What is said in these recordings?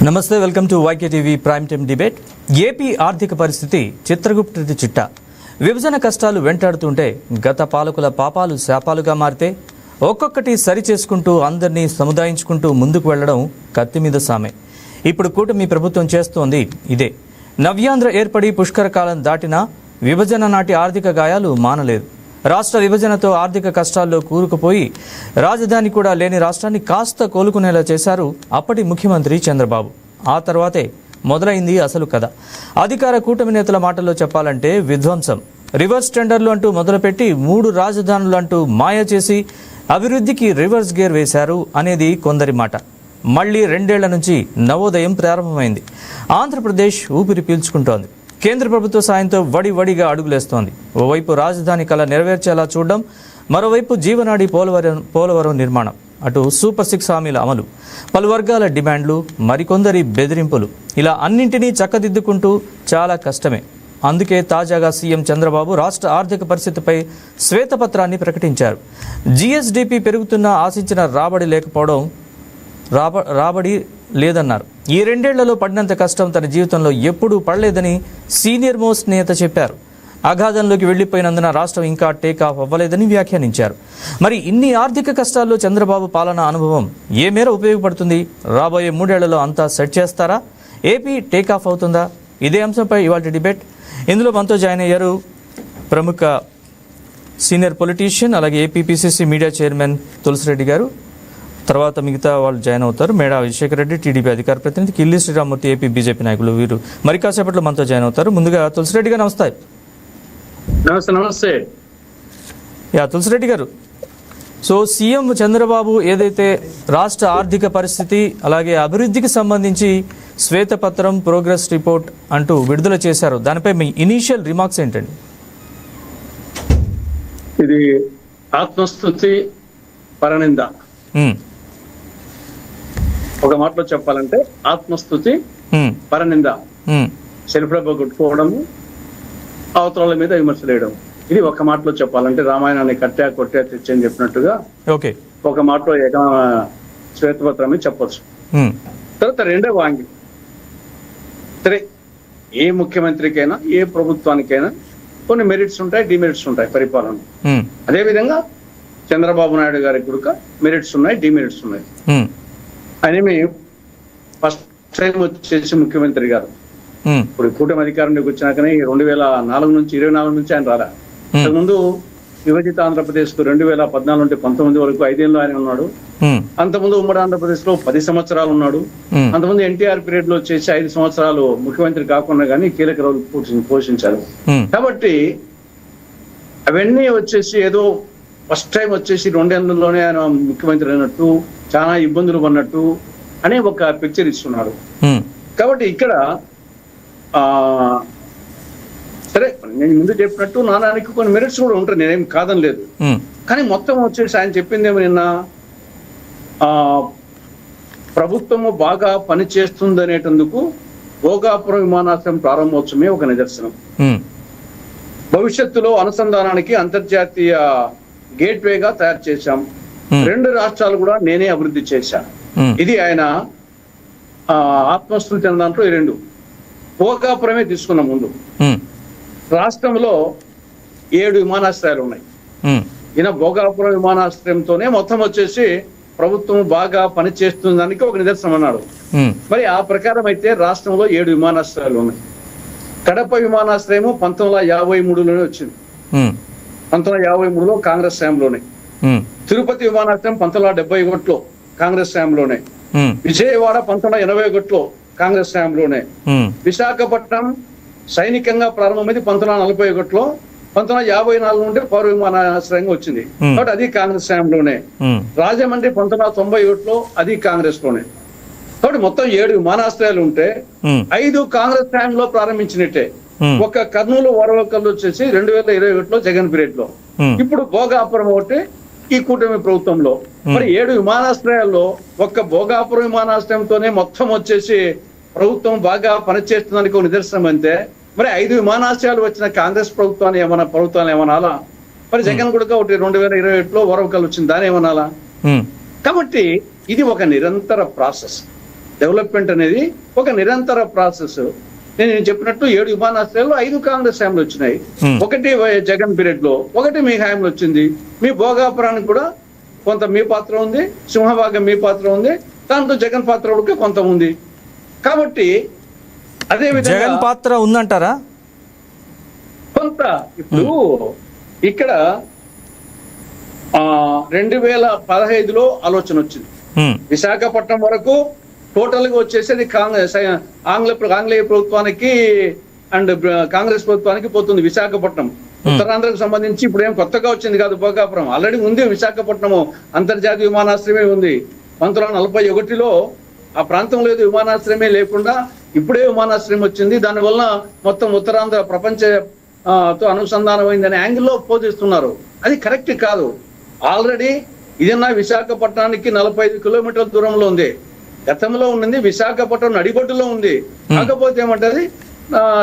నమస్తే, welcome to YK TV prime time debate. AP ఆర్థిక పరిస్థితి చిత్రగుప్తుడి చిట్ట. విభజన కష్టాలు వెంటాడుతుంటే గత పాలకుల పాపాలు శాపాలుగా మారితే ఒక్కొక్కటి సరి చేసుకుంటూ అందరినీ సముదాయించుకుంటూ ముందుకు వెళ్లడం కత్తి మీద సామే. ఇప్పుడు కూటమి ప్రభుత్వం చేస్తోంది ఇదే. నవ్యాంధ్ర ఏర్పడి పుష్కర కాలం దాటినా విభజన నాటి ఆర్థిక గాయాలు మానలేదు. రాష్ట్ర విభజనతో ఆర్థిక కష్టాల్లో కూరుకుపోయి రాజధాని కూడా లేని రాష్ట్రాన్ని కాస్త కోలుకునేలా చేశారు అప్పటి ముఖ్యమంత్రి చంద్రబాబు. ఆ తర్వాతే మొదలైంది అసలు కథ. అధికార కూటమి నేతల మాటల్లో చెప్పాలంటే విధ్వంసం. రివర్స్ టెండర్లు అంటూ మొదలుపెట్టి 3 రాజధానులు అంటూ మాయ చేసి అభివృద్ధికి రివర్స్ గేర్ వేశారు అనేది కొందరి మాట. మళ్లీ 2 ఏళ్ల నుంచి నవోదయం ప్రారంభమైంది. ఆంధ్రప్రదేశ్ ఊపిరి పీల్చుకుంటోంది. కేంద్ర ప్రభుత్వ సాయంతో వడివడిగా అడుగులేస్తోంది. ఓవైపు రాజధాని కళ నెరవేర్చేలా చూడడం, మరోవైపు జీవనాడి పోలవరం నిర్మాణం, అటు సూపర్ 6 హామీల అమలు, పలు వర్గాల డిమాండ్లు, మరికొందరి బెదిరింపులు, ఇలా అన్నింటినీ చక్కదిద్దుకుంటూ చాలా కష్టమే. అందుకే తాజాగా సీఎం చంద్రబాబు రాష్ట్ర ఆర్థిక పరిస్థితిపై శ్వేతపత్రాన్ని ప్రకటించారు. జీఎస్డీపీ పెరుగుతున్నా ఆశించిన రాబడి లేదన్నారు. ఈ 2 ఏళ్లలో పడినంత కష్టం తన జీవితంలో ఎప్పుడూ పడలేదని సీనియర్ మోస్ట్ నేత చెప్పారు. అగాధంలోకి వెళ్లిపోయినందున రాష్ట్రం ఇంకా టేక్ ఆఫ్ అవ్వలేదని వ్యాఖ్యానించారు. మరి ఇన్ని ఆర్థిక కష్టాల్లో చంద్రబాబు పాలనా అనుభవం ఏ మేర ఉపయోగపడుతుంది? రాబోయే 3 ఏళ్లలో అంతా సెట్ చేస్తారా? ఏపీ టేక్ ఆఫ్ అవుతుందా? ఇదే అంశంపై ఇవాళ డిబేట్. ఇందులో మనతో జాయిన్ అయ్యారు ప్రముఖ సీనియర్ పొలిటీషియన్, అలాగే ఏపీపీసీసీ మీడియా చైర్మన్ తులసిరెడ్డి గారు. తర్వాత మిగతా వాళ్ళు జాయిన్ అవుతారు. మేడా విజయశేఖర రెడ్డి, టీడీపీ అధికార ప్రతినిధి, కిల్లి శ్రీరామ్మూర్తి, ఏపీ బీజేపీ నాయకులు. వీరు మరి కాసేపట్లో మనతో జాయిన్ అవుతారు. ముందుగా తులసిరెడ్డి గారు నమస్తే. నమస్తే. తులసిరెడ్డి గారు, సో సీఎం చంద్రబాబు ఏదైతే రాష్ట్ర ఆర్థిక పరిస్థితి అలాగే అభివృద్ధికి సంబంధించి శ్వేతపత్రం, ప్రోగ్రెస్ రిపోర్ట్ అంటూ విడుదల చేశారు, దానిపై మీ ఇనీషియల్ రిమార్క్స్ ఏంటండి? ఇది ఆత్మస్తుతి, పరనింద. ఒక మాటలో చెప్పాలంటే ఆత్మస్తుతి, పరనింద, సెల్ఫ్ డబ్బు కొట్టుకోవడము, అవతరాల మీద విమర్శలు వేయడం. ఇది ఒక మాటలో చెప్పాలంటే రామాయణాన్ని కొట్టా తెచ్చని చెప్పినట్టుగా ఒక మాటలో శ్వేతపత్రమే చెప్పొచ్చు. తర్వాత రెండవ ఆంగిల్, సరే ఏ ముఖ్యమంత్రికైనా ఏ ప్రభుత్వానికైనా కొన్ని మెరిట్స్ ఉంటాయి, డిమెరిట్స్ ఉంటాయి పరిపాలన. అదేవిధంగా చంద్రబాబు నాయుడు గారికి కూడా మెరిట్స్ ఉన్నాయి, డిమెరిట్స్ ఉన్నాయి. ఆయన ఫస్ట్ టైం వచ్చేసి ముఖ్యమంత్రి గారు ఇప్పుడు కూటమి అధికారంలోకి వచ్చినాకనే 2004 నుంచి 24 నుంచి ఆయన రాలా. అంతకుముందు విభజిత ఆంధ్రప్రదేశ్ కు 2014 నుండి 19 వరకు 5 ఏళ్ళు ఆయన ఉన్నాడు. అంతకుముందు ఉమ్మడి ఆంధ్రప్రదేశ్ లో 10 సంవత్సరాలు ఉన్నాడు. అంతకుముందు ఎన్టీఆర్ పీరియడ్ లో వచ్చేసి 5 సంవత్సరాలు ముఖ్యమంత్రి కాకుండా కానీ కీలక రోల్ పోషించారు. కాబట్టి అవన్నీ వచ్చేసి ఏదో ఫస్ట్ టైం వచ్చేసి 2 ఏళ్లలోనే ఆయన ముఖ్యమంత్రి అయినట్టు, చాలా ఇబ్బందులు పడినట్టు అనే ఒక పిక్చర్ ఇస్తున్నారు. కాబట్టి ఇక్కడ సరే నేను ముందు చెప్పినట్టు నానానికి కొన్ని మెరిట్స్ కూడా ఉంటాయి, నేనేం కాదని లేదు. కానీ మొత్తం వచ్చేసి ఆయన చెప్పింది ఏమో, నిన్న ప్రభుత్వము బాగా పనిచేస్తుంది అనేటందుకు భోగాపురం విమానాశ్రయం ప్రారంభోత్సవమే ఒక నిదర్శనం. భవిష్యత్తులో అనుసంధానానికి అంతర్జాతీయ గేట్వేగా తయారు చేశాం. 2 రాష్ట్రాలు కూడా నేనే అభివృద్ధి చేశాను. ఇది ఆయన ఆత్మస్తుతి చెందిన దాంట్లో ఈ 2. భోగాపురమే తీసుకున్న ముందు రాష్ట్రంలో 7 విమానాశ్రయాలు ఉన్నాయి. ఈయన భోగాపురం విమానాశ్రయంతోనే మొత్తం వచ్చేసి ప్రభుత్వం బాగా పనిచేస్తుందానికి ఒక నిదర్శనం అన్నాడు. మరి ఆ ప్రకారం అయితే రాష్ట్రంలో 7 విమానాశ్రయాలు ఉన్నాయి. కడప విమానాశ్రయము 1953లోనే వచ్చింది. 1953లో కాంగ్రెస్ హయాంలోనే. తిరుపతి విమానాశ్రయం 1971లో కాంగ్రెస్ హయాంలోనే. విజయవాడ 1981లో కాంగ్రెస్ హయాంలోనే. విశాఖపట్నం సైనికంగా ప్రారంభమైంది 1941లో, 1954 నుండి పౌర విమానాశ్రయంగా వచ్చింది కాబట్టి అది కాంగ్రెస్ హయాంలోనే. రాజమండ్రి 1991లో, అది కాంగ్రెస్ లోనే. కాబట్టి మొత్తం 7 విమానాశ్రయాలు ఉంటే 5 కాంగ్రెస్ హయాంలో ప్రారంభించినట్టే. ఒక కర్నూలు వరవకల్లు వచ్చేసి 2021లో జగన్ పీరియడ్ లో, ఇప్పుడు భోగాపురం ఒకటి ఈ కూటమి ప్రభుత్వంలో. మరి 7 విమానాశ్రయాల్లో ఒక్క భోగాపురం విమానాశ్రయంతోనే మొత్తం వచ్చేసి ప్రభుత్వం బాగా పనిచేస్తుందానికి ఒక నిదర్శనం అంతే. మరి 5 విమానాశ్రయాలు వచ్చిన కాంగ్రెస్ ప్రభుత్వాన్ని ఏమనాలా? మరి జగన్ కూడా ఒకటి 2021లో వరవకల్లు వచ్చింది, దాని ఏమనాలా? కాబట్టి ఇది ఒక నిరంతర ప్రాసెస్. డెవలప్మెంట్ అనేది ఒక నిరంతర ప్రాసెస్. నేను చెప్పినట్టు 7 విమానాశ్రయాలు 5 కాంగ్రెస్ హయాంలో వచ్చినాయి. ఒకటి జగన్ పీరియడ్ లో, ఒకటి మీ హయాంలో వచ్చింది. మీ భోగాపురానికి కూడా కొంత మీ పాత్ర ఉంది, సింహభాగం మీ పాత్ర ఉంది, దాంట్లో జగన్ పాత్ర కూడా కొంత ఉంది. కాబట్టి అదే విధంగా జగన్ పాత్ర ఉందంటారా? కొంత ఇప్పుడు ఇక్కడ 2015లో ఆలోచన వచ్చింది. విశాఖపట్నం వరకు టోటల్ గా వచ్చేసి ఆంగ్లేయ ప్రభుత్వానికి అండ్ కాంగ్రెస్ ప్రభుత్వానికి పోతుంది విశాఖపట్నం. ఉత్తరాంధ్రకు సంబంధించి ఇప్పుడు ఏం కొత్తగా వచ్చింది కాదు భోగాపురం, ఆల్రెడీ ఉంది విశాఖపట్నము, అంతర్జాతీయ విమానాశ్రయమే ఉంది. 1941లో ఆ ప్రాంతంలో ఏదో విమానాశ్రయమే లేకుండా ఇప్పుడే విమానాశ్రయం వచ్చింది. దానివల్ల మొత్తం ఉత్తరాంధ్ర ప్రపంచతో అనుసంధానమైందనే యాంగిల్లో పోజిస్తున్నారు. అది కరెక్ట్ కాదు. ఆల్రెడీ ఇదన్నా విశాఖపట్నానికి 45 కిలోమీటర్ల దూరంలో ఉంది. గతంలో ఉన్నది విశాఖపట్నం నడిబొడ్డులో ఉంది. కాకపోతే ఏమంటది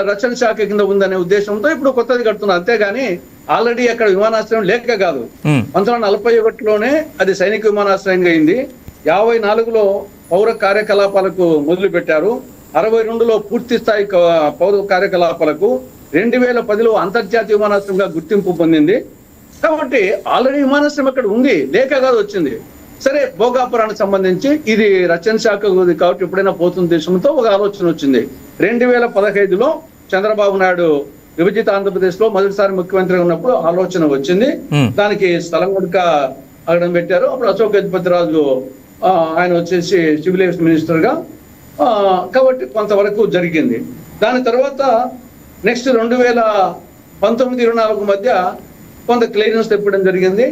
రక్షణ శాఖ కింద ఉందనే ఉద్దేశంతో ఇప్పుడు కొత్తది కడుతున్నారు. అంతేగాని ఆల్రెడీ అక్కడ విమానాశ్రయం లేక కాదు. 1941లోనే అది సైనిక విమానాశ్రయంగా అయింది. 54లో పౌర కార్యకలాపాలకు మొదలు పెట్టారు. 62లో పూర్తి స్థాయి పౌర కార్యకలాపాలకు, 2010లో అంతర్జాతీయ విమానాశ్రయంగా గుర్తింపు పొందింది. కాబట్టి ఆల్రెడీ విమానాశ్రయం అక్కడ ఉంది, లేక కాదు వచ్చింది. సరే, భోగాపురానికి సంబంధించి ఇది రక్షణ శాఖ కాబట్టి ఎప్పుడైనా పోతుంది దేశంతో ఒక ఆలోచన వచ్చింది. 2015లో చంద్రబాబు నాయుడు విభజిత ఆంధ్రప్రదేశ్ లో మొదటిసారి ముఖ్యమంత్రిగా ఉన్నప్పుడు ఆలోచన వచ్చింది. దానికి స్థలం కూడా అక్కడ పెట్టారు. అప్పుడు అశోక్ గజపతిరాజు ఆయన వచ్చేసి సివిల్ ఏవియేషన్ మినిస్టర్ గా, కాబట్టి కొంతవరకు జరిగింది. దాని తర్వాత నెక్స్ట్ 2019-24 మధ్య కొంత క్లియరెన్స్ తెప్పడం జరిగింది.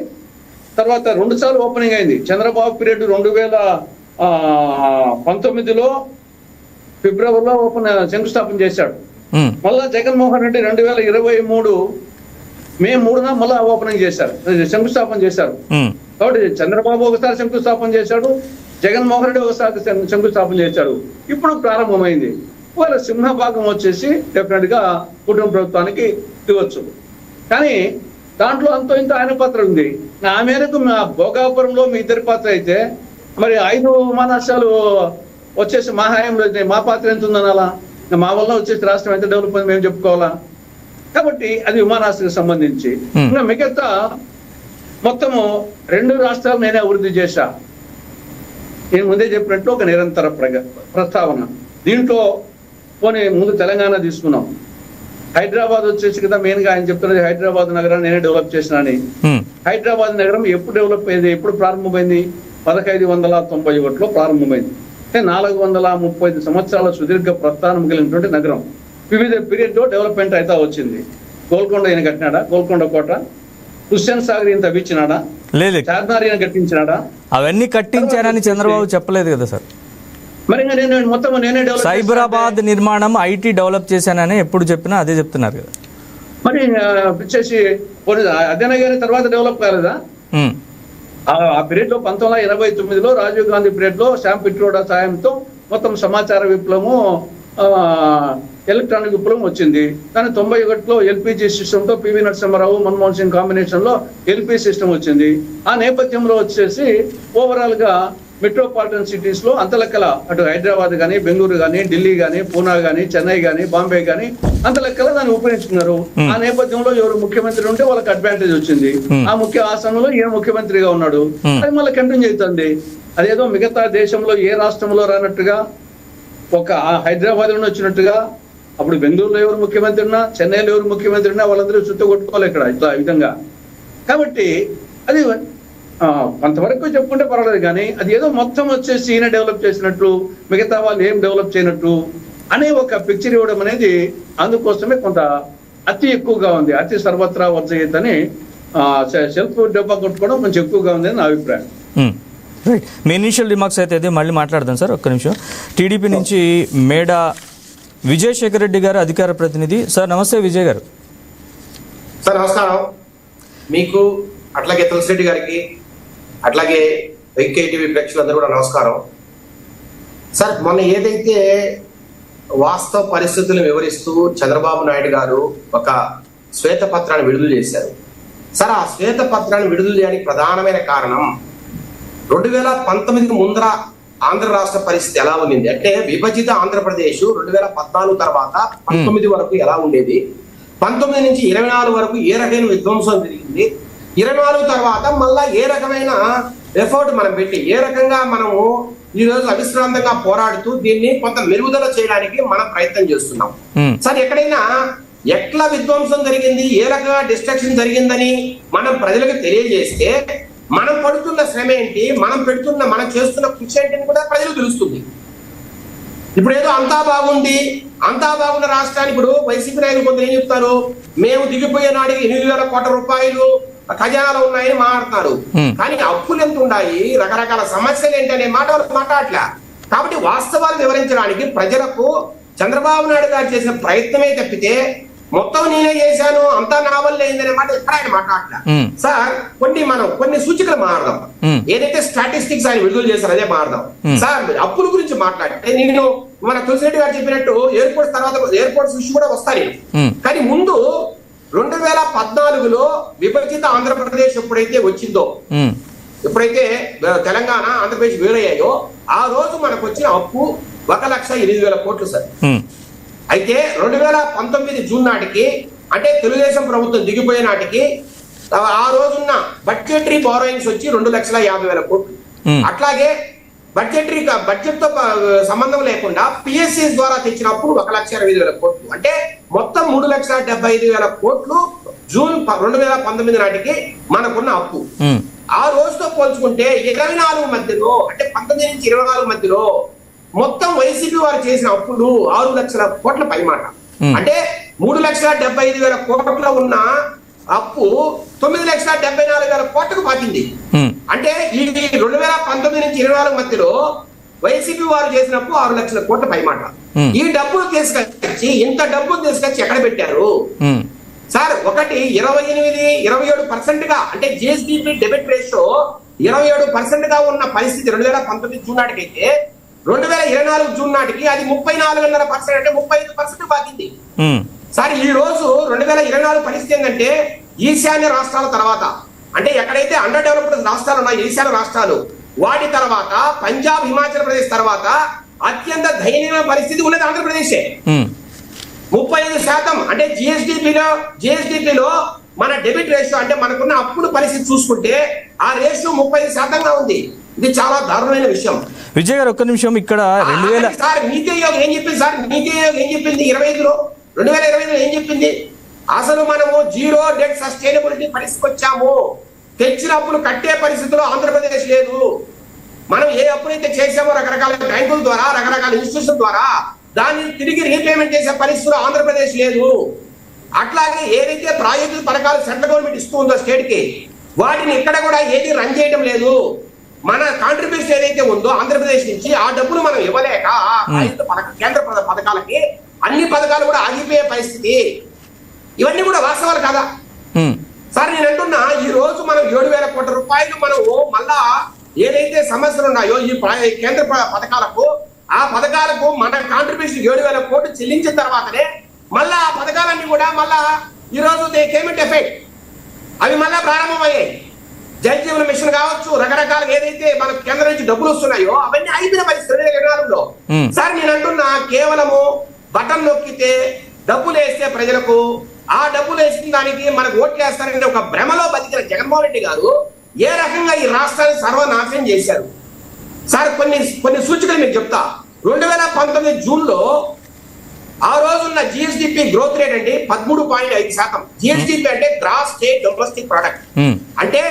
తర్వాత 2 సార్లు ఓపెనింగ్ అయింది. చంద్రబాబు పీరియడ్ 2019లో ఫిబ్రవరిలో శంకుస్థాపన చేశాడు. మళ్ళా జగన్మోహన్ రెడ్డి 2023 మే 3న మళ్ళా ఓపెనింగ్ చేశారు, శంకుస్థాపన చేశారు. కాబట్టి చంద్రబాబు ఒకసారి శంకుస్థాపన చేశాడు, జగన్మోహన్ రెడ్డి ఒకసారి శంకుస్థాపన చేశాడు. ఇప్పుడు ప్రారంభమైంది. వాళ్ళ సింహభాగం వచ్చేసి డెఫినెట్ గా కుటుంబ ప్రభుత్వానికి ఇవ్వచ్చు. కానీ దాంట్లో అంతో ఇంత ఆయన పాత్ర ఉంది. ఆ మేరకు మా భోగాపురంలో మీ ఇద్దరి పాత్ర అయితే మరి 5 విమానాశ్రయాలు వచ్చేసి మా హయాంలో మా పాత్ర ఎంత ఉందని అలా మా వల్ల వచ్చేసి రాష్ట్రం ఎంత డెవలప్ అయింది మేము చెప్పుకోవాలా? కాబట్టి అది విమానాశ్రయానికి సంబంధించి. ఇంకా మిగతా మొత్తము 2 రాష్ట్రాలు నేనే అభివృద్ధి చేశా. నేను ముందే చెప్పినట్టు ఒక నిరంతర ప్రస్తావన. దీంట్లో పోనీ ముందు తెలంగాణ తీసుకున్నాం. హైదరాబాద్ వచ్చేసి కదా మెయిన్ గా ఆయన చెప్తున్నది హైదరాబాద్ నగరాన్ని నేనే డెవలప్ చేసినాని. హైదరాబాద్ నగరం ఎప్పుడు డెవలప్ అయింది, ఎప్పుడు ప్రారంభమైంది? 1591లో ప్రారంభమైంది. 435 సంవత్సరాల సుదీర్ఘ ప్రస్థానం కలిగినటువంటి నగరం. వివిధ పీరియడ్ లో డెవలప్మెంట్ అయితే వచ్చింది. గోల్కొండ ఈయన కట్టినాడా? గోల్కొండ కోట. హుస్సేన్ సాగర్ ఈయన తవ్వించినాడా? చార్మినార్ ఈయన కట్టించినాడా? అవన్నీ కట్టించారని చంద్రబాబు చెప్పలేదు కదా సార్. మరి నేను మొత్తం నేనే డెవలప్. సైబరాబాద్ నిర్మాణం ఐటీ డెవలప్ చేశానని ఎప్పుడు చెప్పినా అదే చెప్తున్నారు కదా. మరి వచ్చేసి అదేనా గారి తర్వాత డెవలప్ కాలేదా? ఆ పీరియడ్ లో 1989లో రాజీవ్ గాంధీ పీరియడ్ లో శామ్ పిట్రోడా సాయంతో మొత్తం సమాచార విప్లవము, ఎలక్ట్రానిక్ విప్లవం వచ్చింది. కానీ 91లో ఎల్పిజి సిస్టమ్ తో పివి నరసింహారావు, మన్మోహన్ సింగ్ కాంబినేషన్ లో ఎల్పి సిస్టమ్ వచ్చింది. ఆ నేపథ్యంలో వచ్చేసి ఓవరాల్ గా మెట్రోపాలిటన్ సిటీస్ లో అంతలెక్కల అటు హైదరాబాద్ కానీ, బెంగళూరు కానీ, ఢిల్లీ కానీ, పూనా కానీ, చెన్నై కానీ, బాంబే కానీ అంతలెక్కల దాన్ని ఉపయోగించుకున్నారు. ఆ నేపథ్యంలో ఎవరు ముఖ్యమంత్రి ఉంటే వాళ్ళకి అడ్వాంటేజ్ వచ్చింది. ఆ ముఖ్య ఆసనంలో ఈయన ముఖ్యమంత్రిగా ఉన్నాడు. అది మళ్ళీ కంటిన్యూ అవుతుంది. అదేదో మిగతా దేశంలో ఏ రాష్ట్రంలో రానట్టుగా ఒక హైదరాబాద్ లోనే వచ్చినట్టుగా అప్పుడు బెంగళూరులో ఎవరు ముఖ్యమంత్రి ఉన్నా, చెన్నైలో ఎవరు ముఖ్యమంత్రి ఉన్నా వాళ్ళందరూ చుట్టూ కొట్టుకోవాలి ఇక్కడ ఇట్లా ఈ విధంగా. కాబట్టి అది కొంతవరకు చెప్పుకుంటే పర్వాలేదు. కానీ అది ఏదో మొత్తం వచ్చేసి ఈయన డెవలప్ చేసినట్లు, మిగతా వాళ్ళు ఏం డెవలప్ చేయనట్టు అనే ఒక పిక్చర్ ఇవ్వడం అనేది అందుకోసమే కొంత అతి ఎక్కువగా ఉంది. అతి సర్వత్రా వర్జయత్ అని సెల్ఫ్ డబ్బా కొట్టుకోవడం కొంచెం ఎక్కువగా ఉంది అని నా అభిప్రాయం. రైట్, మీ ఇనిషియల్ రిమార్క్స్ అయితే మళ్ళీ మాట్లాడదాం సార్. ఒక్క నిమిషం. టీడీపీ నుంచి మేడా విజయశేఖర్ రెడ్డి గారు అధికార ప్రతినిధి. సార్ నమస్తే విజయ్ గారు. సార్ నమస్కారం. మీకు అట్లాగే తులసిరెడ్డి గారికి, అట్లాగే వెంకయ్యటీవీ ప్రేక్షకులందరూ కూడా నమస్కారం. సార్, మొన్న ఏదైతే వాస్తవ పరిస్థితులను వివరిస్తూ చంద్రబాబు నాయుడు గారు ఒక శ్వేతపత్రాన్ని విడుదల చేశారు. సార్, ఆ శ్వేతపత్రాన్ని విడుదల చేయడానికి ప్రధానమైన కారణం 2019 ముందర ఆంధ్ర రాష్ట్ర పరిస్థితి ఎలా ఉండింది అంటే విభజిత ఆంధ్రప్రదేశ్ 2014 తర్వాత 19 వరకు ఎలా ఉండేది, 19 నుంచి 24 వరకు ఏ రకమైన విధ్వంసం జరిగింది, 24 తర్వాత మళ్ళా ఏ రకమైన ఎఫర్ట్ మనం పెట్టి ఏ రకంగా మనము ఈ రోజు అవిశ్రాంతంగా పోరాడుతూ దీన్ని కొంత మెరుగుదల చేయడానికి మనం ప్రయత్నం చేస్తున్నాం. సార్ ఎక్కడైనా ఎట్లా విధ్వంసం జరిగింది, ఏ రకంగా డిస్ట్రక్షన్ జరిగిందని మనం ప్రజలకు తెలియజేస్తే మనం పడుతున్న శ్రమ ఏంటి, మనం చేస్తున్న కృషి ఏంటి కూడా ప్రజలకు తెలుస్తుంది. ఇప్పుడు ఏదో అంతా బాగున్న రాష్ట్రాన్ని ఇప్పుడు వైసీపీ నాయకులు కొందరు ఏం చెప్తారు, మేము దిగిపోయే నాటికి 8,000 కోట్ల రూపాయలు ఖజానాలో ఉన్నాయని మాట్లాడుతున్నారు. కానీ అప్పులు ఎంత ఉన్నాయి, రకరకాల సమస్యలు ఏంటనే మాట వాళ్ళు మాట్లాడలే. కాబట్టి వాస్తవాలు వివరించడానికి ప్రజలకు చంద్రబాబు నాయుడు గారు చేసిన ప్రయత్నమే తప్పితే మొత్తం నేనే చేశాను అంతా నా వల్ల అయిందనే మాట ఎక్కడ ఆయన మాట్లాడలే. సార్ కొన్ని సూచికలు మారదాం, ఏదైతే స్టాటిస్టిక్స్ ఆయన విడుదల చేశారో అదే మారదాం. సార్ అప్పుల గురించి మాట్లాడితే నేను మన తులసిరెడ్డి గారు చెప్పినట్టు ఎయిర్పోర్ట్స్ తర్వాత ఎయిర్పోర్ట్స్ ఇష్యూ కూడా వస్తాయి. కానీ ముందు 2014లో విభజిత ఆంధ్రప్రదేశ్ ఎప్పుడైతే వచ్చిందో, ఎప్పుడైతే తెలంగాణ ఆంధ్రప్రదేశ్ వేరయ్యాయో ఆ రోజు మనకు వచ్చిన అప్పు 1,08,000 కోట్లు సార్. అయితే 2019 జూన్ నాటికి అంటే తెలుగుదేశం ప్రభుత్వం దిగిపోయే నాటికి ఆ రోజున్న బడ్జెటరీ బారోయింగ్స్ వచ్చి 2,50,000 కోట్లు. అట్లాగే బడ్జెట్ తో సంబంధం లేకుండా పిఎస్సిస్ ద్వారా తెచ్చిన అప్పులు 1,60,000 కోట్లు. అంటే మొత్తం 3,75,000 కోట్లు జూన్ 2019 నాటికి మనకున్న అప్పు. ఆ రోజుతో పోల్చుకుంటే 24 మధ్యలో అంటే 19 నుంచి 24 మధ్యలో మొత్తం వైసీపీ వారు చేసిన అప్పులు 6 లక్షల కోట్ల పైమాట. అంటే 3,75,000 కోట్ల ఉన్న అప్పు 9,74,000 కోట్లకు పాకింది. అంటే ఈ 2019 నుంచి 24 మధ్యలో వైసీపీ వారు చేసినప్పుడు 6 లక్షల కోట్ల పైమాట. ఈ డబ్బులు ఇంత డబ్బులు తీసుకొచ్చి ఎక్కడ పెట్టారు సార్? ఒకటి 27% గా అంటే జిఎస్డిపి డెబిట్ రేషియో 27% గా ఉన్న పరిస్థితి 2019 జూన్ నాటికైతే 2024 జూన్ నాటికి అది 34.5% అంటే 35% పాకింది. సార్ ఈ రోజు 2024 పరిస్థితి ఏంటంటే ఈశాన్య రాష్ట్రాల తర్వాత అంటే ఎక్కడైతే అండర్ డెవలప్డ్ రాష్ట్రాలు ఉన్నాయి ఈశాన్య రాష్ట్రాలు, వాటి తర్వాత పంజాబ్ హిమాచల్ ప్రదేశ్ తర్వాత అత్యంత దయనీయమైన పరిస్థితి ఉన్నది ఆంధ్రప్రదేశ్. 35% అంటే జిఎస్డిపిలో మన డెబిట్ రేషియో అంటే మనకున్న అప్పుల పరిస్థితి చూసుకుంటే ఆ రేషియో 35%గా ఉంది. ఇది చాలా దారుణమైన విషయం. విజయ్ గారు ఒక్క నిమిషం ఇక్కడ 2000 సార్ నీతి ఆయోగ్ ఏం చెప్పింది సార్? నీతి ఆయోగ్ ఏం చెప్పింది 2025లో ఏం చెప్పింది? అసలు మనము జీరో డెట్ సస్టైనబిలిటీ పరిస్థితికి వచ్చాము. తెచ్చిన అప్పులు కట్టే పరిస్థితిలో ఆంధ్రప్రదేశ్ లేదు. మనం ఏ అప్పులైతే చేసామో రకరకాల బ్యాంకుల ద్వారా రకరకాల ఇన్స్టిట్యూషన్ ద్వారా దాన్ని తిరిగి రీపేమెంట్ చేసే పరిస్థితిలో ఆంధ్రప్రదేశ్ లేదు. అట్లాగే ఏదైతే ప్రాయోజిత పథకాలు సెంట్రల్ గవర్నమెంట్ ఇస్తూ ఉందో స్టేట్ కి వాటిని ఇక్కడ కూడా ఏది రన్ చేయడం లేదు. మన కాంట్రిబ్యూషన్ ఏదైతే ఉందో ఆంధ్రప్రదేశ్ నుంచి ఆ డబ్బులు మనం ఇవ్వలేక కేంద్ర పథకాలకి అన్ని పథకాలు కూడా ఆగిపోయే పరిస్థితి. ఇవన్నీ కూడా వాస్తవాలు కాదా సార్? నేను అంటున్నా ఈ రోజు మనం 7,000 కోట్ల రూపాయలు మనము మళ్ళా ఏదైతే సమస్యలు ఉన్నాయో ఈ కేంద్ర పథకాలకు ఆ పథకాలకు మన కాంట్రిబ్యూషన్ 7,000 కోట్లు చెల్లించిన తర్వాతనే మళ్ళా ఆ పథకాలన్నీ కూడా మళ్ళా ఈ రోజు దే కేమ్ ఇంటు ఎఫెక్ట్. అవి మళ్ళా ప్రారంభమయ్యాయి. జల్ జీవన్ మిషన్ కావచ్చు రకరకాల ఏదైతే మన కేంద్రం నుంచి డబ్బులు వస్తున్నాయో అవన్నీ అయిపోయిన పరిస్థితి 2024లో. సార్ నేను అంటున్నా కేవలము బటన్ నొక్కితే డబ్బులు వేస్తే ప్రజలకు ఆ డబ్బులు వేసిన దానికి మనకు ఓట్లు వేస్తారనే ఒక భ్రమలో బతికిన జగన్మోహన్ రెడ్డి గారు ఏ రకంగా ఈ రాష్ట్రాన్ని సర్వనాశనం చేశారు సార్? కొన్ని సూచికలు మీకు చెప్తా. 2019 జూన్లో ఆ రోజున్న జిఎస్డిపి గ్రోత్ రేట్ అంటే 13.5%. జిఎస్డిపి అంటే గ్రాస్ స్టేట్ డొమెస్టిక్ ప్రొడక్ట్. అంటే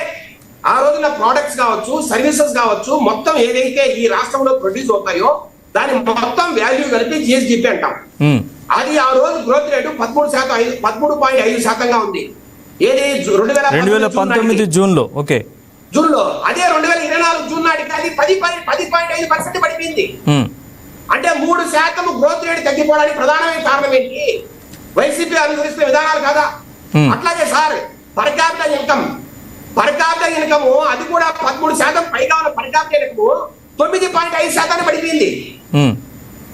ఆ రోజున ప్రొడక్ట్స్ కావచ్చు సర్వీసెస్ కావచ్చు మొత్తం ఏదైతే ఈ రాష్ట్రంలో ప్రొడ్యూస్ అవుతాయో దాని మొత్తం వాల్యూ కలిపి జిఎస్డిపి అంటాం. అది ఆ రోజు గ్రోత్ రేటు 13.5%గా ఉంది. ఏది 2019 జూన్లో. ఓకే జూన్లో. అదే 2024 జూన్ నాటికి అది 10.5% పడిపోయింది. అంటే 3% గ్రోత్ రేట్ తగ్గిపోవడానికి ప్రధానమైన కారణం ఏంటి? వైసీపీ అనుసరిస్తున్న విధానాలు కాదా? అట్లాగే సార్ పర్ క్యాపిటల్ ఇన్కమ్ అది కూడా 13% పైగా ఉన్న పర్ క్యాపిటల్ ఇన్కమ్ 9.5% పడిపోయింది.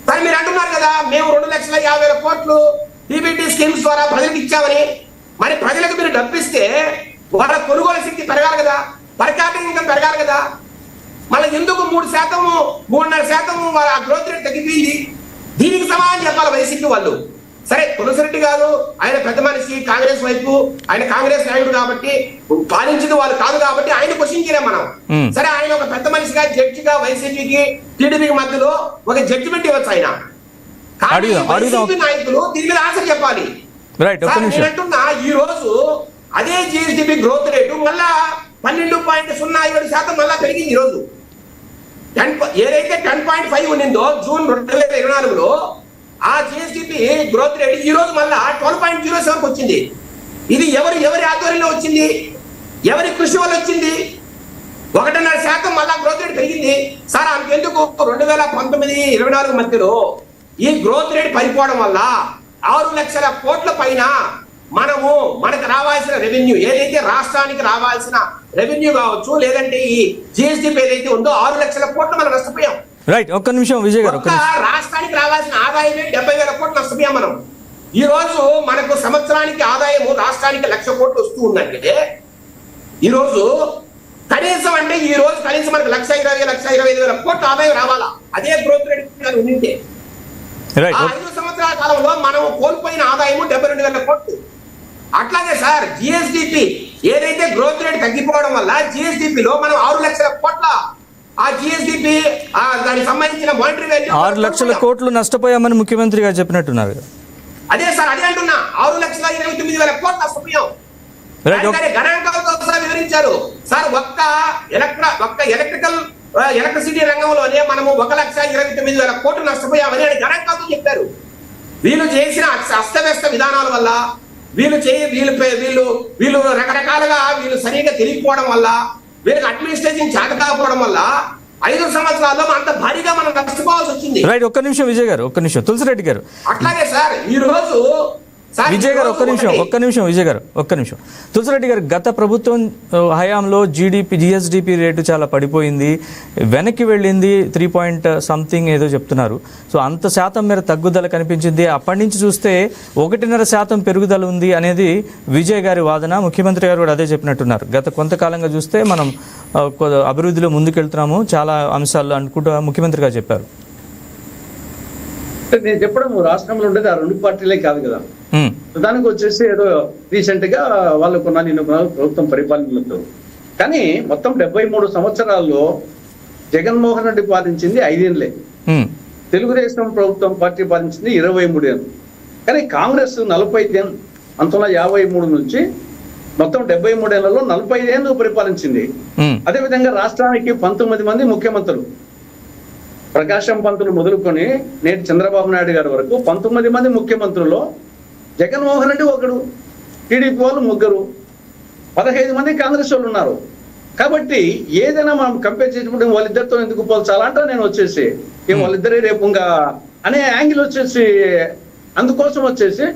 మరి మీరు అంటున్నారు కదా మేము 2,50,000 కోట్లు డీబీటీ స్కీమ్స్ ద్వారా ప్రజలకు ఇచ్చామని. మరి ప్రజలకు మీరు డబ్బిస్తే వాళ్ళ కొనుగోలు శక్తి పెరగాలి కదా, పర్ క్యాపిటల్ ఇన్కమ్ పెరగాలి కదా. మళ్ళీ ఎందుకు 3%, 3.5% గ్రోత్ రేట్ తగ్గిపోయింది? దీనికి సమాధానం చెప్పాలి వైసీపీ వాళ్ళు. సరే, తులసిరెడ్డి గారు ఆయన పెద్ద మనిషి, కాంగ్రెస్ వైపు, ఆయన కాంగ్రెస్ నాయుడు కాబట్టి, పాలించింది వాళ్ళు కాదు కాబట్టి ఆయన క్వశ్చన్ చేయలేం మనం. సరే, ఆయన ఒక పెద్ద మనిషిగా, జడ్జిగా వైసీపీకి టీడీపీకి మధ్యలో ఒక జడ్జిమెంట్ ఇవ్వచ్చు ఆయన. కానీ వైసీపీ నాయకులు దీని మీద ఆన్సర్ చెప్పాలి. నేనంటున్నా, ఈ రోజు అదే జిఎస్డిపి గ్రోత్ రేటు మళ్ళా 12.07% మళ్ళా పెరిగింది. ఈ రోజు ఏదైతే 10.5 ఉన్నిందో జూన్ 2024లో ఆ జిఎస్డిపి గ్రోత్ రేట్ ఈ రోజు మళ్ళా 12.07 వచ్చింది. ఇది ఎవరి ఆధ్వర్యంలో వచ్చింది? ఎవరి కృషి వల్ల వచ్చింది? 1.5% మళ్ళా గ్రోత్ రేట్ పెరిగింది. సార్, అందుకెందుకు 2019-24 మధ్యలో ఈ గ్రోత్ రేట్ పడిపోవడం వల్ల 6 లక్షల కోట్ల పైన మనకు రావాల్సిన రెవెన్యూ, ఏదైతే రాష్ట్రానికి రావాల్సిన రెవెన్యూ కావచ్చు, లేదంటే ఈ జిఎస్డిపి ఏదైతే ఉందో 6 లక్షల కోట్లు మనం నష్టపోయాం. రైట్, ఒక్క నిమిషం విజయ్ గారు. రాష్ట్రానికి రావాల్సిన ఆదాయమే 70,000 కోట్లు నష్టపోయాం మనం. ఈ రోజు మనకు సంవత్సరానికి ఆదాయము రాష్ట్రానికి 1,00,000 కోట్లు వస్తూ ఉందంటే, ఈ రోజు కనీసం మనకు 1,20,000 కోట్లు ఆదాయం రావాలా? అదే గ్రోత్ రేట్ ఉండింటే 5 సంవత్సరాల కాలంలో మనం కోల్పోయిన ఆదాయము 72,000 కోట్లు. అట్లాగే సార్, జిఎస్డిపి ఏదైతే గ్రోత్ రేట్ తగ్గిపోవడం వల్ల జిఎస్డిపిలో మనం 6 లక్షల కోట్ల ఆ జిఎస్డిపి దానికి సంబంధించిన మానిటరీ వాల్యూ 6 లక్షల కోట్లు నష్టపోయామని ముఖ్యమంత్రి గారు చెప్పినట్టున్నారు. అదే సార్, అదే అంటున్నా, 6,29,000 కోట్లు నష్టపోయాం. గణాంకాలతో సహా వివరించారు సార్. ఒక్క ఎలక్ట్రిసిటీ రంగంలోనే మనము 1,29,000 కోట్లు నష్టపోయామని ఆయన గణాంకాలతో చెప్పారు. వీళ్ళు చేసిన అస్తవ్యస్త విధానాల వల్ల, వీళ్ళు రకరకాలుగా వీళ్ళు సరిగా తెలియకపోవడం వల్ల, వీళ్ళకి అడ్మినిస్ట్రేషన్ చేతకాకపోవడం వల్ల 5 సంవత్సరాల్లో అంత భారీగా మనం నష్టపోవాల్సి వచ్చింది. రైట్, ఒక్క నిమిషం విజయ్ గారు, ఒక్క నిమిషం తులసిరెడ్డి గారు. అట్లాగే సార్, ఈ రోజు విజయ్ గారు ఒక్క నిమిషం విజయ్ గారు ఒక్క నిమిషం. తులసిరెడ్డి గారు, గత ప్రభుత్వం హయాంలో జిఎస్డిపి రేటు చాలా పడిపోయింది, వెనక్కి వెళ్ళింది 3 ఏదో చెప్తున్నారు. సో అంత శాతం మేర తగ్గుదల కనిపించింది. అప్పటి నుంచి చూస్తే 1.5% పెరుగుదల ఉంది అనేది విజయ్ గారి వాదన. ముఖ్యమంత్రి గారు కూడా అదే చెప్పినట్టున్నారు. గత కొంతకాలంగా చూస్తే మనం అభివృద్ధిలో ముందుకెళ్తున్నాము చాలా అంశాల్లో అనుకుంటూ ముఖ్యమంత్రి గారు చెప్పారు. నేను చెప్పడం రాష్ట్రంలో ఉండేది ఆ 2 పార్టీలే కాదు కదా. దానికి వచ్చేసి ఏదో రీసెంట్ గా వాళ్ళకు నిన్న ప్రభుత్వం పరిపాలనలో, కానీ మొత్తం 73 సంవత్సరాల్లో జగన్మోహన్ రెడ్డి పాలించింది 5 ఏళ్లే, తెలుగుదేశం ప్రభుత్వం పార్టీ పాలించింది 23 ఏళ్ళు. కానీ కాంగ్రెస్ 45 ఏళ్ళు, 1953 నుంచి మొత్తం 73 ఏళ్లలో 45 ఏళ్ళు పరిపాలించింది. అదేవిధంగా రాష్ట్రానికి 19 మంది ముఖ్యమంత్రులు, ప్రకాశం పంతులు మొదలుకొని నేటి చంద్రబాబు నాయుడు గారి వరకు 19 మంది ముఖ్యమంత్రుల్లో జగన్మోహన్ రెడ్డి ఒకడు, టీడీపీ వాళ్ళు 3, 15 మంది కాంగ్రెస్ వాళ్ళు ఉన్నారు. కాబట్టి ఏదైనా మనం కంపేర్ చేసినప్పుడు వాళ్ళిద్దరితో ఎందుకు పోల్చాలంటే నేను వచ్చేసి వాళ్ళిద్దరే రేపు ఇంకా అనే యాంగిల్ వచ్చేసి, అందుకోసం వచ్చేసి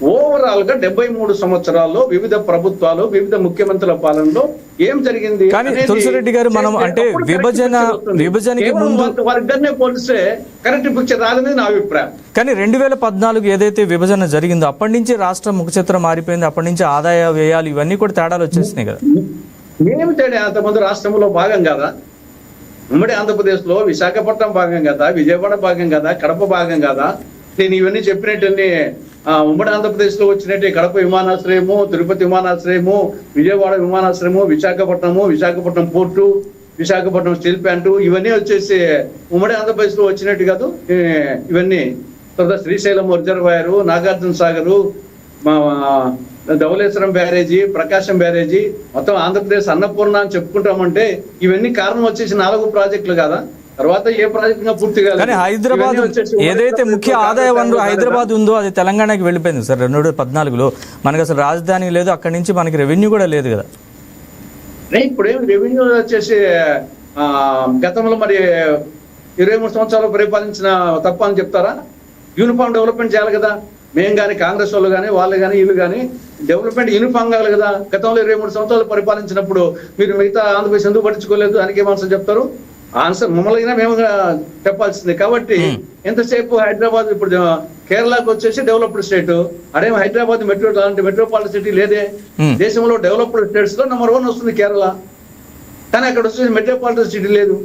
ఓవరాల్ గా 73 సంవత్సరాల్లో వివిధ ప్రభుత్వాలు, వివిధ ముఖ్యమంత్రుల పాలనలో ఏం జరిగింది. కానీ తులసిరెడ్డి గారు, మనం అంటే విభజనకి ముందు వారిద్దరినే పోలిస్తే కరెక్ట్ పిక్చర్ రాదని నా అభిప్రాయం. కానీ 2014 ఏదైతే విభజన జరిగిందో అప్పటి నుంచి రాష్ట్రం ముఖచిత్రం మారిపోయింది. అప్పటి నుంచి ఆదాయ వ్యయాలు ఇవన్నీ కూడా తేడాలు వచ్చేసినాయి కదా. ఏమి తేడా? అంతమంది రాష్ట్రంలో భాగం కదా, ఉమ్మడి ఆంధ్రప్రదేశ్ లో విశాఖపట్నం భాగం కదా, విజయవాడ భాగం కదా, కడప భాగం కదా. నేను ఇవన్నీ చెప్పినట్టన్నీ ఉమ్మడి ఆంధ్రప్రదేశ్ లో వచ్చినట్టు కడప విమానాశ్రయము, తిరుపతి విమానాశ్రయము, విజయవాడ విమానాశ్రయము, Visakhapatnam port, Visakhapatnam steel plant, ఇవన్నీ వచ్చేసి ఉమ్మడి ఆంధ్రప్రదేశ్ లో వచ్చినట్టు కాదు. ఇవన్నీ తర్వాత Srisailam reservoir, Nagarjuna Sagar, Dhavaleswaram barrage, Prakasam barrage, మొత్తం ఆంధ్రప్రదేశ్ అన్నపూర్ణ అని చెప్పుకుంటామంటే ఇవన్నీ కారణం వచ్చేసి 4 ప్రాజెక్టులు కదా. తర్వాత ఏ ప్రాజెక్టుగా పూర్తి కాదు. కానీ హైదరాబాద్ ఏదైతే ముఖ్య ఆదాయ వనరు హైదరాబాద్ ఉందో అది తెలంగాణకి వెళ్ళిపోయింది సార్. 2014లో మనకు అసలు రాజధాని లేదు, అక్కడి నుంచి మనకి రెవెన్యూ కూడా లేదు కదా. ఇప్పుడు ఏమి రెవెన్యూ వచ్చేసి గతంలో మరి 23 సంవత్సరాలు పరిపాలించిన తప్ప అని చెప్తారా? యూనిఫామ్ డెవలప్మెంట్ చేయాలి కదా. మేము కానీ కాంగ్రెస్ వాళ్ళు కానీ వాళ్ళు కానీ వీళ్ళు కానీ డెవలప్మెంట్ యూనిఫామ్ కావాలి కదా. గతంలో 23 సంవత్సరాలు పరిపాలించినప్పుడు మీరు మిగతా ఆంధ్రప్రదేశ్ ఎందుకు పట్టించుకోలేదు? దానికి ఏం ఆన్సర్ చెప్తారు? ఆన్సర్ మమ్మల్ని మేము చెప్పాల్సిందే. కాబట్టి ఎంతసేపు హైదరాబాద్, ఇప్పుడు కేరళకు వచ్చేసి డెవలప్డ్ స్టేట్, అదే హైదరాబాద్ మెట్రోపాలిటన్ సిటీ లేదే. దేశంలో డెవలప్డ్ స్టేట్స్ లో నెంబర్ 1 వస్తుంది కేరళ, కానీ అక్కడ వచ్చేసి మెట్రోపాలిటన్ సిటీ లేదు.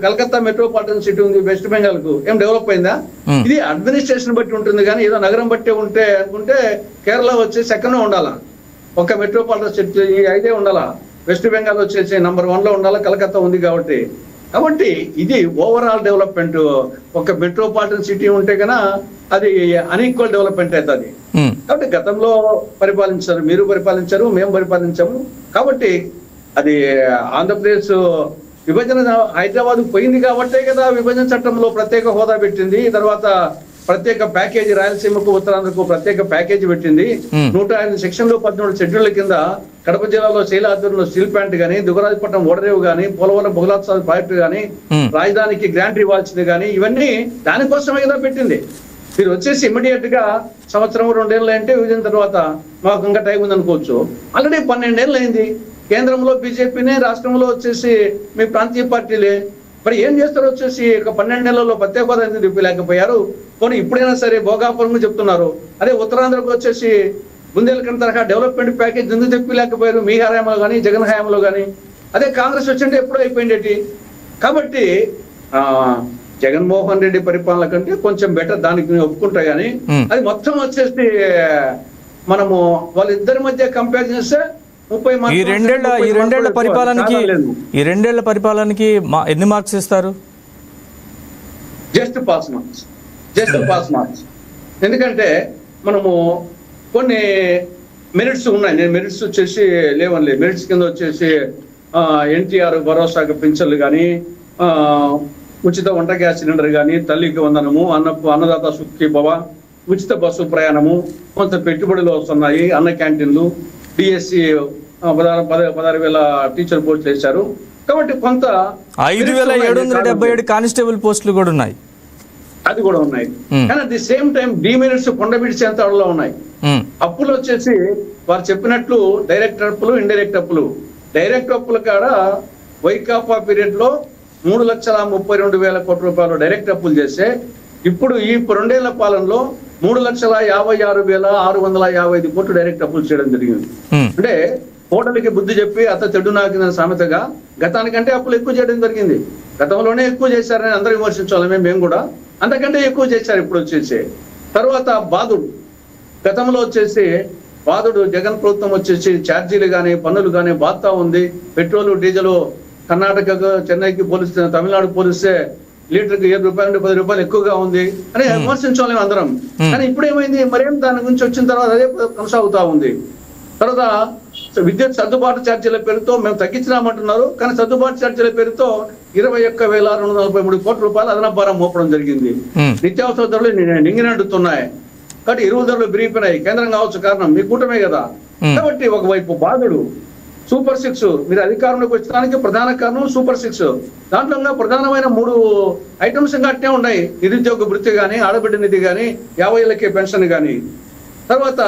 కలకత్తా మెట్రోపాలిటన్ సిటీ ఉంది వెస్ట్ బెంగాల్ కు, ఏం డెవలప్ అయిందా? ఇది అడ్మినిస్ట్రేషన్ బట్టి ఉంటుంది కానీ ఏదో నగరం బట్టే ఉంటే అనుకుంటే కేరళ వచ్చేసి సెకండ్ ఉండాలా, ఒక మెట్రోపాలిటన్ సిటీ అయితే ఉండాలా, వెస్ట్ బెంగాల్ వచ్చేసి నంబర్ 1 లో ఉండాలా, కలకత్తా ఉంది కాబట్టి ఇది ఓవరాల్ డెవలప్మెంట్. ఒక మెట్రోపాలిటన్ సిటీ ఉంటే కన్నా అది అన్ఈక్వల్ డెవలప్మెంట్ అవుతుంది. కాబట్టి గతంలో పరిపాలించారు, మీరు పరిపాలించారు, మేము పరిపాలించాము. కాబట్టి అది ఆంధ్రప్రదేశ్ విభజన హైదరాబాద్ పోయింది కాబట్టే కదా విభజన చట్టంలో ప్రత్యేక హోదా పెట్టింది, తర్వాత ప్రత్యేక ప్యాకేజీ రాయలసీమకు ఉత్తరాంధ్రకు ప్రత్యేక ప్యాకేజీ పెట్టింది. 105 సెక్షన్లు 13 షెడ్యూళ్ల కింద కడప జిల్లాలో శైలాద్రిలో స్టీల్ ప్లాంట్ గానీ, దుగరాజపట్నం ఓడరేవు గానీ, పోలవరం బహుళాత్సాల ప్రాజెక్టు గానీ, రాజధానికి గ్రాంట్ ఇవ్వాల్సింది గానీ, ఇవన్నీ దానికోసమే కదా పెట్టింది. మీరు వచ్చేసి ఇమ్మీడియట్ గా సంవత్సరం 2 ఏళ్ళు అంటే విభజన తర్వాత మాకు ఇంకా టైం ఉంది అనుకోవచ్చు. ఆల్రెడీ 12 ఏళ్ళు అయింది. కేంద్రంలో బీజేపీనే, రాష్ట్రంలో వచ్చేసి మీ ప్రాంతీయ పార్టీలే. మరి ఏం చేస్తారు? వచ్చేసి 12 నెలల్లో ప్రత్యేక హోదా ఎందుకు తెప్పలేకపోయారు? పోనీ ఇప్పుడైనా సరే భోగాపురం చెప్తున్నారు, అదే ఉత్తరాంధ్రకు వచ్చేసి బుందేల్ఖండ్ తరహా డెవలప్మెంట్ ప్యాకేజ్ ఎందుకు తెప్పలేకపోయారు? మీ హయాంలో కానీ, జగన్ హయాంలో కానీ. అదే కాంగ్రెస్ వచ్చింటే ఎప్పుడో అయిపోయింది. కాబట్టి జగన్మోహన్ రెడ్డి పరిపాలన కంటే కొంచెం బెటర్, దానికి ఒప్పుకుంటా గానీ అది మొత్తం వచ్చేసి మనము వాళ్ళిద్దరి మధ్య కంపేర్ చేస్తే ఈ రెండేళ్ల పరిపాలనకి ఎన్ని మార్క్స్ ఇస్తారు? Just pass marks. ఎందుకంటే మనము కొన్ని మెరిట్స్ ఉన్నాయి. నేను మెరిట్స్ వచ్చేసి లేవనిలే. మెరిట్స్ కింద వచ్చేసి ఎన్టీఆర్ భరోసాకు పింఛన్లు కానీ, ఉచిత వంట గ్యాస్ సిలిండర్ కానీ, తల్లికి వందనము, అన్నదాత సుఖీభవ, ఉచిత బస్సు ప్రయాణము, కొంత పెట్టుబడులు వస్తున్నాయి, అన్న క్యాంటీన్లు, డిఎస్సి 16,000 టీచర్ పోస్టులు వేశారు. కాబట్టి కొంత 5,777 కానిస్టేబుల్ పోస్టులు కూడా ఉన్నాయి, అది కూడా ఉన్నాయి. కానీ at the same time demerits కొండ విడిచేంత అడలో ఉన్నాయి. అప్పులు వచ్చేసి వారు చెప్పినట్లు డైరెక్ట్ అప్పులు, ఇండైరెక్ట్ అప్పులు. డైరెక్ట్ అప్పుల కాడ వైకాపా పీరియడ్ లో 3,32,000 కోట్ల రూపాయలు డైరెక్ట్ అప్పులు చేస్తే ఇప్పుడు ఈ 2 ఏళ్ల పాలనలో 3,56,655 కోట్లు డైరెక్ట్ అప్పులు చేయడం జరిగింది. అంటే ఓటర్లకి బుద్ధి చెప్పి అత చెడు నాకిన సామెతగా గతానికంటే అప్పులు ఎక్కువ చేయడం జరిగింది. గతంలోనే ఎక్కువ చేశారని అందరూ విమర్శించాలి, మేము కూడా. అంతకంటే ఎక్కువ చేశారు ఇప్పుడు వచ్చేసి. తర్వాత బాధుడు, గతంలో వచ్చేసి బాధుడు జగన్ ప్రభుత్వం వచ్చేసి ఛార్జీలు కానీ, పన్నులు కానీ బాధతా ఉంది. పెట్రోలు, డీజిల్ కర్ణాటకకు, చెన్నైకి పోలిస్తే, తమిళనాడు పోలిస్తే లీటర్కి 7 రూపాయల నుండి 10 రూపాయలు ఎక్కువగా ఉంది అని విమర్శించాలేము అందరం. కానీ ఇప్పుడు ఏమైంది? మరేం దాని గురించి వచ్చిన తర్వాత అదే కొనసాగుతా ఉంది. తర్వాత విద్యుత్ సర్దుబాటు ఛార్జీల పేరుతో మేము తగ్గించినామంటున్నారు, కానీ సర్దుబాటు ఛార్జీల పేరుతో 21,243 కోట్ల రూపాయలు అదనపు భారం మోపడం జరిగింది. నిత్యావసర ధరలు నింగినట్టున్నాయి. కాబట్టి ఎరువుల ధరలు పెరిగిపోయినాయి. కేంద్రం కావచ్చు కారణం, మీ కూటమే కదా. కాబట్టి ఒకవైపు బాధుడు, సూపర్ 6 మీరు అధికారంలోకి వచ్చడానికి ప్రధాన కారణం సూపర్ 6. దాంట్లో ప్రధానమైన 3 ఐటమ్స్ అట్నే ఉన్నాయి. నిరుద్యోగ వృత్తి కానీ, ఆడబిడ్డ నిధి కానీ, 50 ఏళ్ళకే పెన్షన్ కానీ. తర్వాత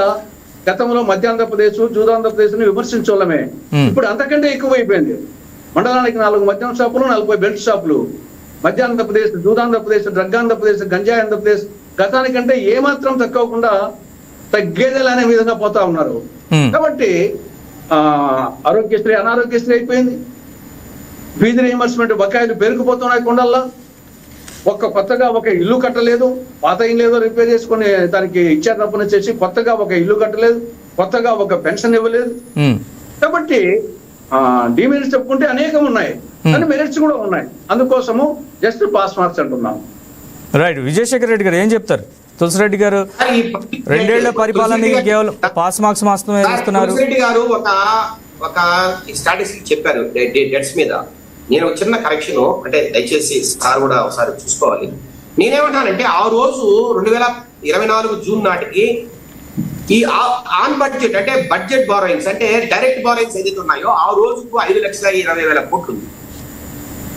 గతంలో మధ్య ఆంధ్రప్రదేశ్, జూదాంధ్రప్రదేశ్ ని విమర్శించోళ్ళమే. ఇప్పుడు అంతకంటే ఎక్కువ అయిపోయింది. మండలానికి 4 మద్యం షాపులు, 40 బెల్ట్ షాపులు. మధ్య ఆంధ్రప్రదేశ్, జూదాంధ్రప్రదేశ్, డ్రగ్ ఆంధ్రప్రదేశ్, గంజాయి ఆంధ్రప్రదేశ్ గతానికంటే ఏమాత్రం తక్కువకుండా తగ్గేదేలా అనే విధంగా పోతా ఉన్నారు. కాబట్టి ఆరోగ్యశ్రీ అనారోగ్యశ్రీ అయిపోయింది. ఫీజు రీయింబర్స్మెంట్ బకాయిలు పెరిగిపోతున్నాయి కొండల్లా. కొత్తగా ఒక ఇల్లు కట్టలేదు, పాత ఇల్లు ఏదో రిపేర్ చేసుకుని దానికి ఇచ్చారు తప్పున చేసి కొత్తగా ఒక ఇల్లు కట్టలేదు, కొత్తగా ఒక పెన్షన్ ఇవ్వలేదు. కాబట్టి డిమెరిట్స్ చెప్పుకుంటే అనేకం ఉన్నాయి, కానీ మెరిట్స్ కూడా ఉన్నాయి. అందుకోసము జస్ట్ పాస్ మార్క్స్ అంటున్నాం. రైట్. విజయశేఖర్ రెడ్డి గారు ఏం చెప్తారు? తులసిరెడ్డి గారు 2 ఏళ్ల పరిపాలనకి కేవలం పాస్ మార్క్స్ మాత్రమే ఇస్తున్నారు. తులసిరెడ్డి గారు ఒక స్టాటిస్టిక్ చెప్పారు డెట్స్ మీద. నేను చిన్న కరెక్షన్, అంటే దయచేసి సార్ కూడా ఒకసారి చూసుకోవాలి. నేనేమంటానంటే ఆ రోజు 2024 జూన్ నాటికి ఈ ఆన్ బడ్జెట్ అంటే బడ్జెట్ బారోయింగ్స్ అంటే డైరెక్ట్ బారోయింగ్స్ ఏదైతే ఉన్నాయో ఆ రోజుకు 5,20,000 కోట్లు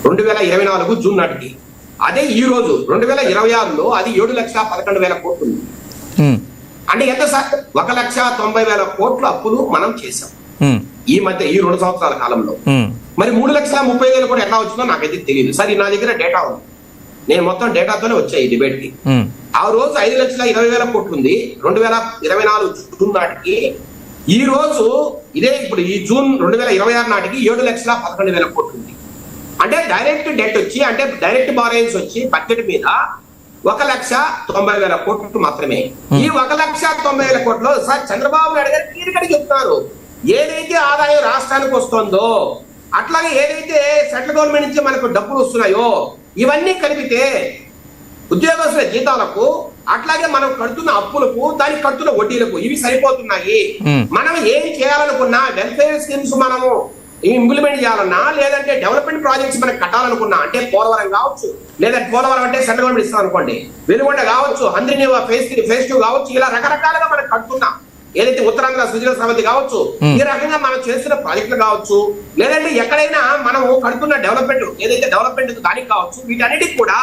2024 జూన్ నాటికి. అదే ఈ రోజు 2026లో అది 7,11,000 కోట్లు ఉంది. అంటే ఎంత సార్? 1,90,000 కోట్ల అప్పులు మనం చేసాం ఈ మధ్య, ఈ 2 సంవత్సరాల కాలంలో. మరి 3,30,000 కూడా ఎట్లా వచ్చిందో నాకైతే తెలియదు. సరే, నా దగ్గర డేటా ఉంది, నేను మొత్తం డేటాతోనే వచ్చాయి ఈ డిబేట్ కి. ఆ రోజు 5,20,000 కోట్లు ఉంది 2024 జూన్ నాటికి. ఈ రోజు ఇదే ఇప్పుడు ఈ జూన్ 2026 నాటికి 7,11,000 కోట్లు ఉంది. అంటే డైరెక్ట్ డెట్ వచ్చి, అంటే డైరెక్ట్ బారోయింగ్స్ వచ్చి బడ్జెట్ మీద 1,90,000 కోట్లు మాత్రమే. ఈ 1,90,000 కోట్లు సార్ చంద్రబాబు నాయుడు గారు క్లియర్గా చెప్తున్నారు, ఏదైతే ఆదాయం రాష్ట్రానికి వస్తుందో, అట్లాగే ఏదైతే సెంట్రల్ గవర్నమెంట్ నుంచి మనకు డబ్బులు వస్తున్నాయో, ఇవన్నీ కలిపితే ఉద్యోగస్తుల జీతాలకు, అట్లాగే మనం కడుతున్న అప్పులకు, దానికి కడుతున్న వడ్డీలకు ఇవి సరిపోతున్నాయి. మనం ఏం చేయాలనుకున్నా, వెల్ఫేర్ స్కీమ్స్ మనము ఇంప్లిమెంట్ చేయాలన్నా, లేదంటే డెవలప్మెంట్ ప్రాజెక్ట్స్ మనకి కట్టాలనుకున్నా, అంటే పోలవరం కావచ్చు, లేదా పోలవరం అంటే సెంట్రల్ గవర్నమెంట్ ఇస్తాం అనుకోండి, వెలుగొండ కావచ్చు, హంద్రిని ఫేజ్ 2 కావచ్చు, ఇలా రకరకాలుగా మనం కడుతున్నాం. ఏదైతే ఉత్తరాంధ్ర సృజన సమితి కావచ్చు, ఈ రకంగా మనం చేస్తున్న ప్రాజెక్టులు కావచ్చు, లేదంటే ఎక్కడైనా మనము కడుతున్న డెవలప్మెంట్, ఏదైతే డెవలప్మెంట్ దానికి కావచ్చు, వీటన్నిటికి కూడా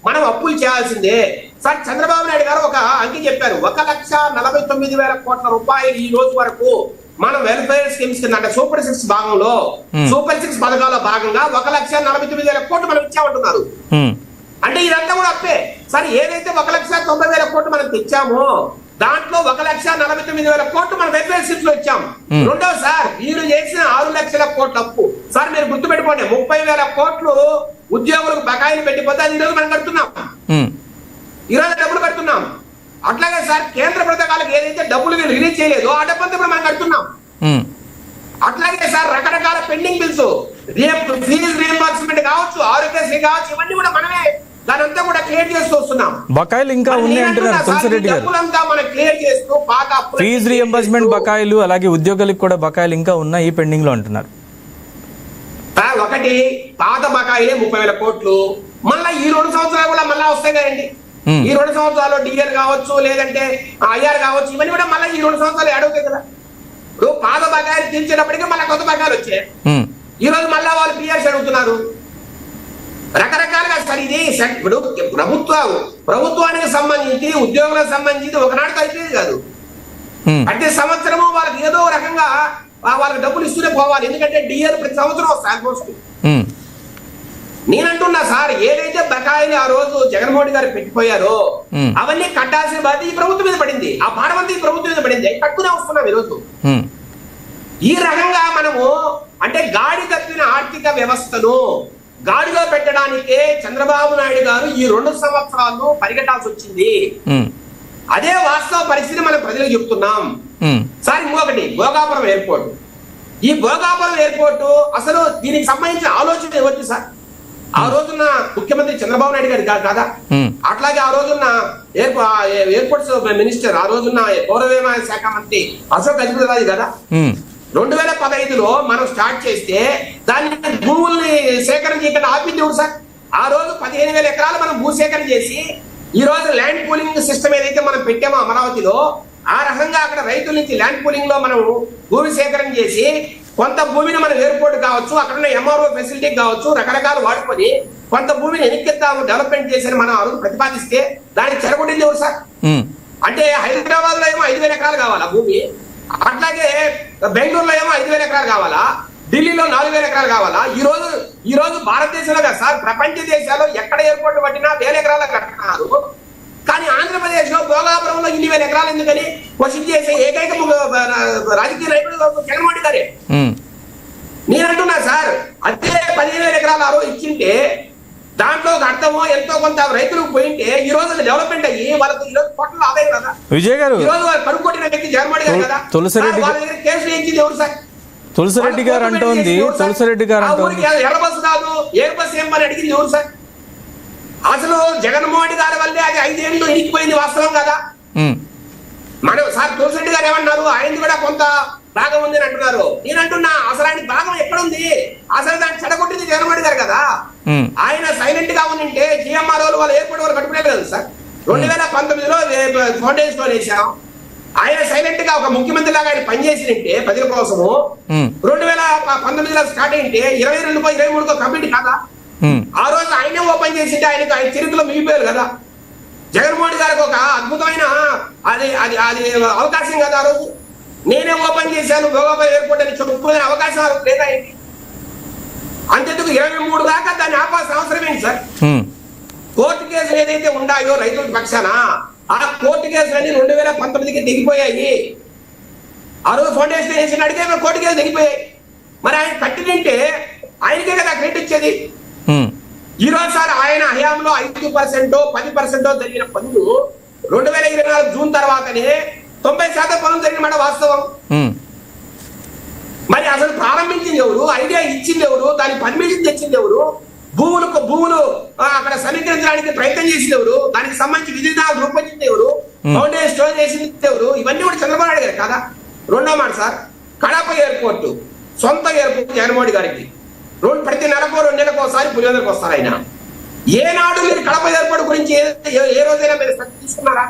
మనం అప్పులు చేయాల్సిందే. సార్ చంద్రబాబు నాయుడు గారు ఒక అంకి చెప్పారు, 1,49,000 కోట్ల రూపాయలు ఈ రోజు వరకు మనం వెల్ఫేర్ స్కీమ్స్ కింద, అంటే సూపర్ 6 భాగంలో, సూపర్ 6 పథకాల భాగంగా 1,49,000 కోట్లు మనం ఇచ్చామంటున్నారు. అంటే ఇదంతా కూడా అప్పే సార్. ఏదైతే 1,90,000 కోట్లు మనం తెచ్చామో, దాంట్లో 1,49,000 కోట్లు మనం వెల్ఫేర్ స్కీమ్స్ లో ఇచ్చాం. రెండోది సార్, వీరు చేసిన 6 లక్షల కోట్ల అప్పు. సార్ మీరు గుర్తు పెట్టుకోండి, 30,000 కోట్లు ఉద్యోగులకు బకాయిలు పెట్టిపోతే అది ఈరోజు మనం కడుతున్నాం, ఈరోజు డబ్బులు కడుతున్నాం. అట్లాగే సార్ కేంద్ర పథకాలకు ఏదైతే డబ్బులు రిలీజ్ చేయలేదు, ఆ డబ్బులతో కూడా మనం కడుతున్నాం. అట్లాగే సార్ రకరకాల పెండింగ్ బిల్స్, ఫీజు రీయింబర్స్మెంట్ కావచ్చు, ఆరోగ్యశ్రీ కావచ్చు, ఇవన్నీ కూడా మనమే దానంతా కూడా క్లియర్ చేస్తూ వస్తున్నాం. బకాయిలు ఇంకా ఉన్నాయి అంటున్నారు తులసిరెడ్డి గారు. మనం క్లియర్ చేస్తూ పాత ఫీజు రీయింబర్స్మెంట్ బకాయిలు, అలాగే ఉద్యోగులకు కూడా బకాయిలు ఇంకా ఉన్నాయి పెండింగ్ లో అంటున్నారు. ఒకటి పాత బకాయిలే 30,000 కోట్లు, మళ్ళీ ఈ 2 సంవత్సరాలు కూడా మళ్ళా వస్తాయి కదండి. ఈ 2 సంవత్సరాలు డిఎల్ కావచ్చు, లేదంటే ఐఆర్ కావచ్చు, ఇవన్నీ కూడా మళ్ళీ ఈ 2 సంవత్సరాలు అడుగుతాయి కదా. ఇప్పుడు పాత బకాయిలు తీర్చేటప్పటికీ మళ్ళీ కొత్త బకాయిలు వచ్చాయి. ఈ రోజు మళ్ళా వాళ్ళు పిఆర్సీ అడుగుతున్నారు. రకరకాలుగా సార్ ఇది ఇప్పుడు ప్రభుత్వానికి సంబంధించి, ఉద్యోగులకు సంబంధించి ఒకనాటితో అయిపోయేది కాదు. ప్రతి సంవత్సరము వాళ్ళకి ఏదో రకంగా వాళ్ళకి డబ్బులు ఇస్తూనే పోవాలి. ఎందుకంటే డిఎల్ ప్రతి సంవత్సరం వస్తాయి ఆల్మోస్ట్. నేనంటున్నా సార్, ఏదైతే బకాయిలు ఆ రోజు జగన్మోహన్ గారు పెట్టిపోయారో అవన్నీ కట్టాల్సిన బాధ్యత ఈ ప్రభుత్వం మీద పడింది. ఆ భారమంతా ఈ ప్రభుత్వం మీద పడింది. కట్టుకునే వస్తున్నాం ఈరోజు. ఈ రకంగా మనము అంటే గాడి తప్పిన ఆర్థిక వ్యవస్థను గాడిలో పెట్టడానికే చంద్రబాబు నాయుడు గారు ఈ 2 సంవత్సరాలు పరిగెట్టాల్సి వచ్చింది. అదే వాస్తవ పరిస్థితి మనం ప్రజలకు చెప్తున్నాం. సార్ ఇంకొకటి, భోగాపురం ఎయిర్పోర్ట్. ఈ భోగాపురం ఎయిర్పోర్ట్ అసలు దీనికి సంబంధించిన ఆలోచన ఎవరిది సార్? ఆ రోజున్న ముఖ్యమంత్రి చంద్రబాబు నాయుడు గారు కాదా? అట్లాగే ఆ రోజున్న ఎయిర్పోర్ట్స్ మినిస్టర్, ఆ రోజున్న పౌర విమాన శాఖ మంత్రి అశోక్ గజపతిరాజు కదా. 2015లో మనం స్టార్ట్ చేస్తే దాన్ని భూముల్ని సేకరణ చేయకుండా ఆపింది ఎవరు సార్? ఆ రోజు 15,000 ఎకరాలు మనం భూసేకరణ చేసి ఈ రోజు ల్యాండ్ పూలింగ్ సిస్టమ్ ఏదైతే మనం పెట్టామో అమరావతిలో, ఆ రకంగా అక్కడ రైతుల నుంచి ల్యాండ్ పూలింగ్ లో మనం భూమి సేకరణ చేసి కొంత భూమిని మనం ఎయిర్పోర్ట్ కావచ్చు, అక్కడ ఉన్న ఎంఆర్ఓ ఫెసిలిటీ కావచ్చు, రకరకాలు వాడుకొని కొంత భూమిని ఎన్నికెత్తాము డెవలప్మెంట్ చేసి మనం ఆ రోజు ప్రతిపాదిస్తే దానికి చెరగొట్టింది ఎవరు సార్? అంటే హైదరాబాద్ లో ఏమో 5,000 ఎకరాలు కావాలా భూమి, అట్లాగే బెంగళూరులో ఏమో 5,000 ఎకరాలు కావాలా, ఢిల్లీలో 4,000 ఎకరాలు కావాలా? ఈ రోజు భారతదేశంలో కదా సార్, ప్రపంచ దేశాల్లో ఎక్కడ ఎయిర్పోర్ట్ పట్టినా 1,000 ఎకరాలు కట్టినారు. కానీ ఆంధ్రప్రదేశ్ లో భోగాపురంలో 1,000 ఎకరాలు ఎందుకని క్వశ్చన్ చేసే ఏకైక రాజకీయ నాయకుడు జగన్మోహన్ గారే. నేనంటున్నా సార్, అదే 15,000 ఎకరాలు ఆ రోజు ఇచ్చింటే దాంట్లో ఒక అర్థమో ఎంతో కొంత రైతులకు పోయింటే ఈ రోజు డెవలప్మెంట్ అయ్యి వాళ్ళకి ఈ రోజు కోట్ల ఆదాయం కదా. విజయ్ గారు, ఈ రోజు కడుక్కొట్టిన వ్యక్తి జగన్మోహన్ గారు కదా. వాళ్ళ దగ్గర కేసులు ఇచ్చింది ఎవరు సార్? తులసిరెడ్డి గారు అంటోంది. ఎర్ర బస్సు కాదు, ఏ బస్సు ఏం పని అడిగింది ఎవరు సార్? అసలు జగన్మోహన్ గారి వల్లే అది 5 ఏళ్ళు ఇరిగిపోయింది, వాస్తవం కదా. మనం సార్ తులసిరెడ్డి గారు ఏమన్నారు, ఆయనది కూడా కొంత భాగం ఉంది అని అంటున్నారు. నేనంటున్నా అసలు ఆయన భాగం ఎక్కడుంది? అసలు దాన్ని చెడగొట్టింది జగన్మోహన్ గారు కదా. ఆయన సైలెంట్ గా ఉండింటే జిఎంఆర్ వాళ్ళు ఎయిర్పోర్ట్ వాళ్ళు కట్టుకునేది కదా సార్. 2019లో ఫౌండేషన్ వేసాం. ఆయన సైలెంట్ గా ఒక ముఖ్యమంత్రి లాగా ఆయన పనిచేసినంటే ప్రజల కోసము 2019లో స్టార్ట్ అయింటే 22కో 23కో కంప్లీట్ కాదా? ఆ రోజు ఆయనే ఓపెన్ చేసింటే ఆయన చరిత్రలో మిగిలిపోయారు కదా. జగన్మోహన్ గారికి ఒక అద్భుతమైన అది అది అది అవకాశం కదా. ఆ రోజు నేనే ఓపెన్ చేశాను భోగాపురం ఎయిర్పోర్ట్ అని చెప్పుకునే అవకాశం లేదా ఏంటి? అంతెందుకు 23 దాకా దాన్ని ఆపాల్సిన అవసరం ఏంటి సార్? కోర్టు కేసులు ఏదైతే ఉన్నాయో రైతుల పక్షాన, ఆ కోర్టు కేసులన్నీ 2019కి దిగిపోయాయి. ఆ రోజు ఫౌండేషన్ వేసిన అడిగే కోర్టు కేసులు దిగిపోయాయి. మరి ఆయన కట్టినంటే ఆయనకే కదా క్రెడిట్ ఇచ్చేది. ఈ రోజు సార్ ఆయన హయాంలో 5% 10% జరిగిన పనులు 2024 జూన్ తర్వాతనే 90% పనులు జరిగిన మాట వాస్తవం. మరి అసలు ప్రారంభించింది ఎవరు, ఐడియా ఇచ్చింది ఎవరు, దాని పర్మిషన్ తెచ్చింది ఎవరు, భూములు అక్కడ సమీకరించడానికి ప్రయత్నం చేసింది ఎవరు, దానికి సంబంధించి విధి విధానాలు రూపొందించింది ఎవరు, ఫౌండేషన్ స్టోర్ చేసింది ఎవరు, ఇవన్నీ కూడా చంద్రబాబు నాయుడు గారు కదా. రెండో మాట సార్, కడప ఎయిర్పోర్ట్ సొంత ఎయిర్పోర్ట్ జగన్మోహన్ గారికి ప్రతి నెలకు 2 నెలలకు ఒకసారి పులివెందులకు వస్తారు ఆయన. ఏనాడు మీరు కడప ఎయిర్పోర్ట్ గురించి ఏ రోజైనా మీరు శ్రద్ధ తీసుకున్నారా?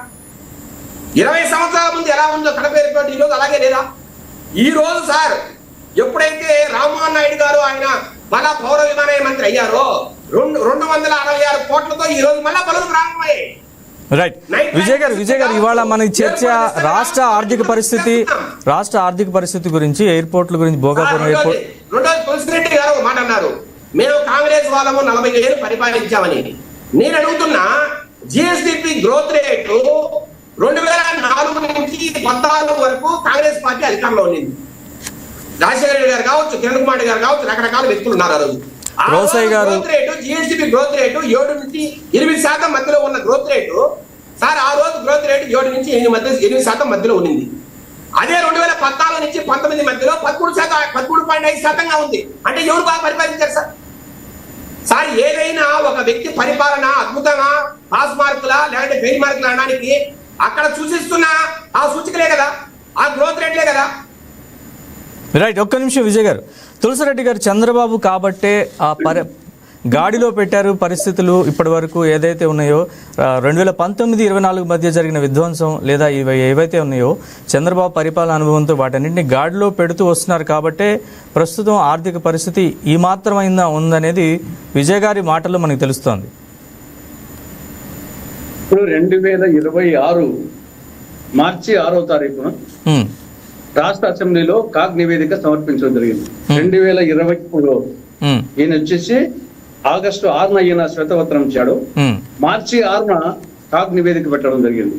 20 సంవత్సరాల ముందు ఎలా ఉందో కడప ఎయిర్పోర్ట్ ఈ రోజు అలాగే లేదా? ఈ రోజు సార్ ఎప్పుడైతే రామ్మోహన్ నాయుడు గారు ఆయన మళ్ళా పౌర విమానయాన మంత్రి అయ్యారో 266 కోట్లతో ఈ రోజు మళ్ళా పనులు ప్రారంభమయ్యాయి. రైట్ విజయ్ గారు ఇవాళ మన చర్చ రాష్ట్ర ఆర్థిక పరిస్థితి గురించి, ఎయిర్పోర్ట్ల గురించి, భోగాపురం ఎయిర్పోర్ట్. రెండోది తులసిరెడ్డి గారు ఒక మాట అన్నారు, మేము కాంగ్రెస్ వాళ్ళము 40 ఏళ్ళు పరిపాలించామని. నేను అడుగుతున్నా, జిఎస్డిపి గ్రోత్ రేటు 2004 నుంచి 14 వరకు కాంగ్రెస్ పార్టీ అధికారంలో ఉండింది. రాజశేఖర రెడ్డి గారు కావచ్చు, కిరణ్ కుమార్ రెడ్డి గారు కావచ్చు, రకరకాల వ్యక్తులు ఉన్నారు. ఆ రోజు growth rate, GSDP growth rate 7 నుంచి 8% మధ్యలో ఉన్న గ్రోత్ రేటు సార్, ఆ రోజు గ్రోత్ రేటు 7 నుంచి 8% మధ్యలో ఉండింది. అదే 2014 నుంచి 19 మధ్యలో 13.5%గా ఉంది. అంటే ఎవరు బాగా పరిపాలించారు సార్? ఏదైనా ఒక వ్యక్తి పరిపాలన అద్భుతంగా పాస్ మార్కులా లేదంటే ఫెయిల్ మార్కులు అనడానికి అక్కడ సూచిస్తున్న ఆ సూచికలే కదా, ఆ గ్రోత్ రేట్లే కదా. రైట్, ఒక్క నిమిషం విజయ్ గారు. తులసిరెడ్డి గారు చంద్రబాబు కాబట్టే ఆ గాడిలో పెట్టారు పరిస్థితులు ఇప్పటి వరకు ఏదైతే ఉన్నాయో 2019-24 మధ్య జరిగిన విధ్వంసం లేదా ఏవైతే ఉన్నాయో చంద్రబాబు పరిపాలన అనుభవంతో వాటన్నింటినీ గాడిలో పెడుతూ వస్తున్నారు కాబట్టే ప్రస్తుతం ఆర్థిక పరిస్థితి ఈ మాత్రమైందా ఉందనేది విజయ్ గారి మాటల్లో మనకు తెలుస్తోంది. ఇప్పుడు 2026 మార్చి 6వ తారీఖున రాష్ట్ర అసెంబ్లీలో కాగ్ నివేదిక సమర్పించడం జరిగింది. 2020 ఈయన వచ్చేసి ఆగస్టు 6న ఈయన శ్వేతపత్రం ఇచ్చాడు. మార్చి 6న కాగ్ నివేదిక పెట్టడం జరిగింది.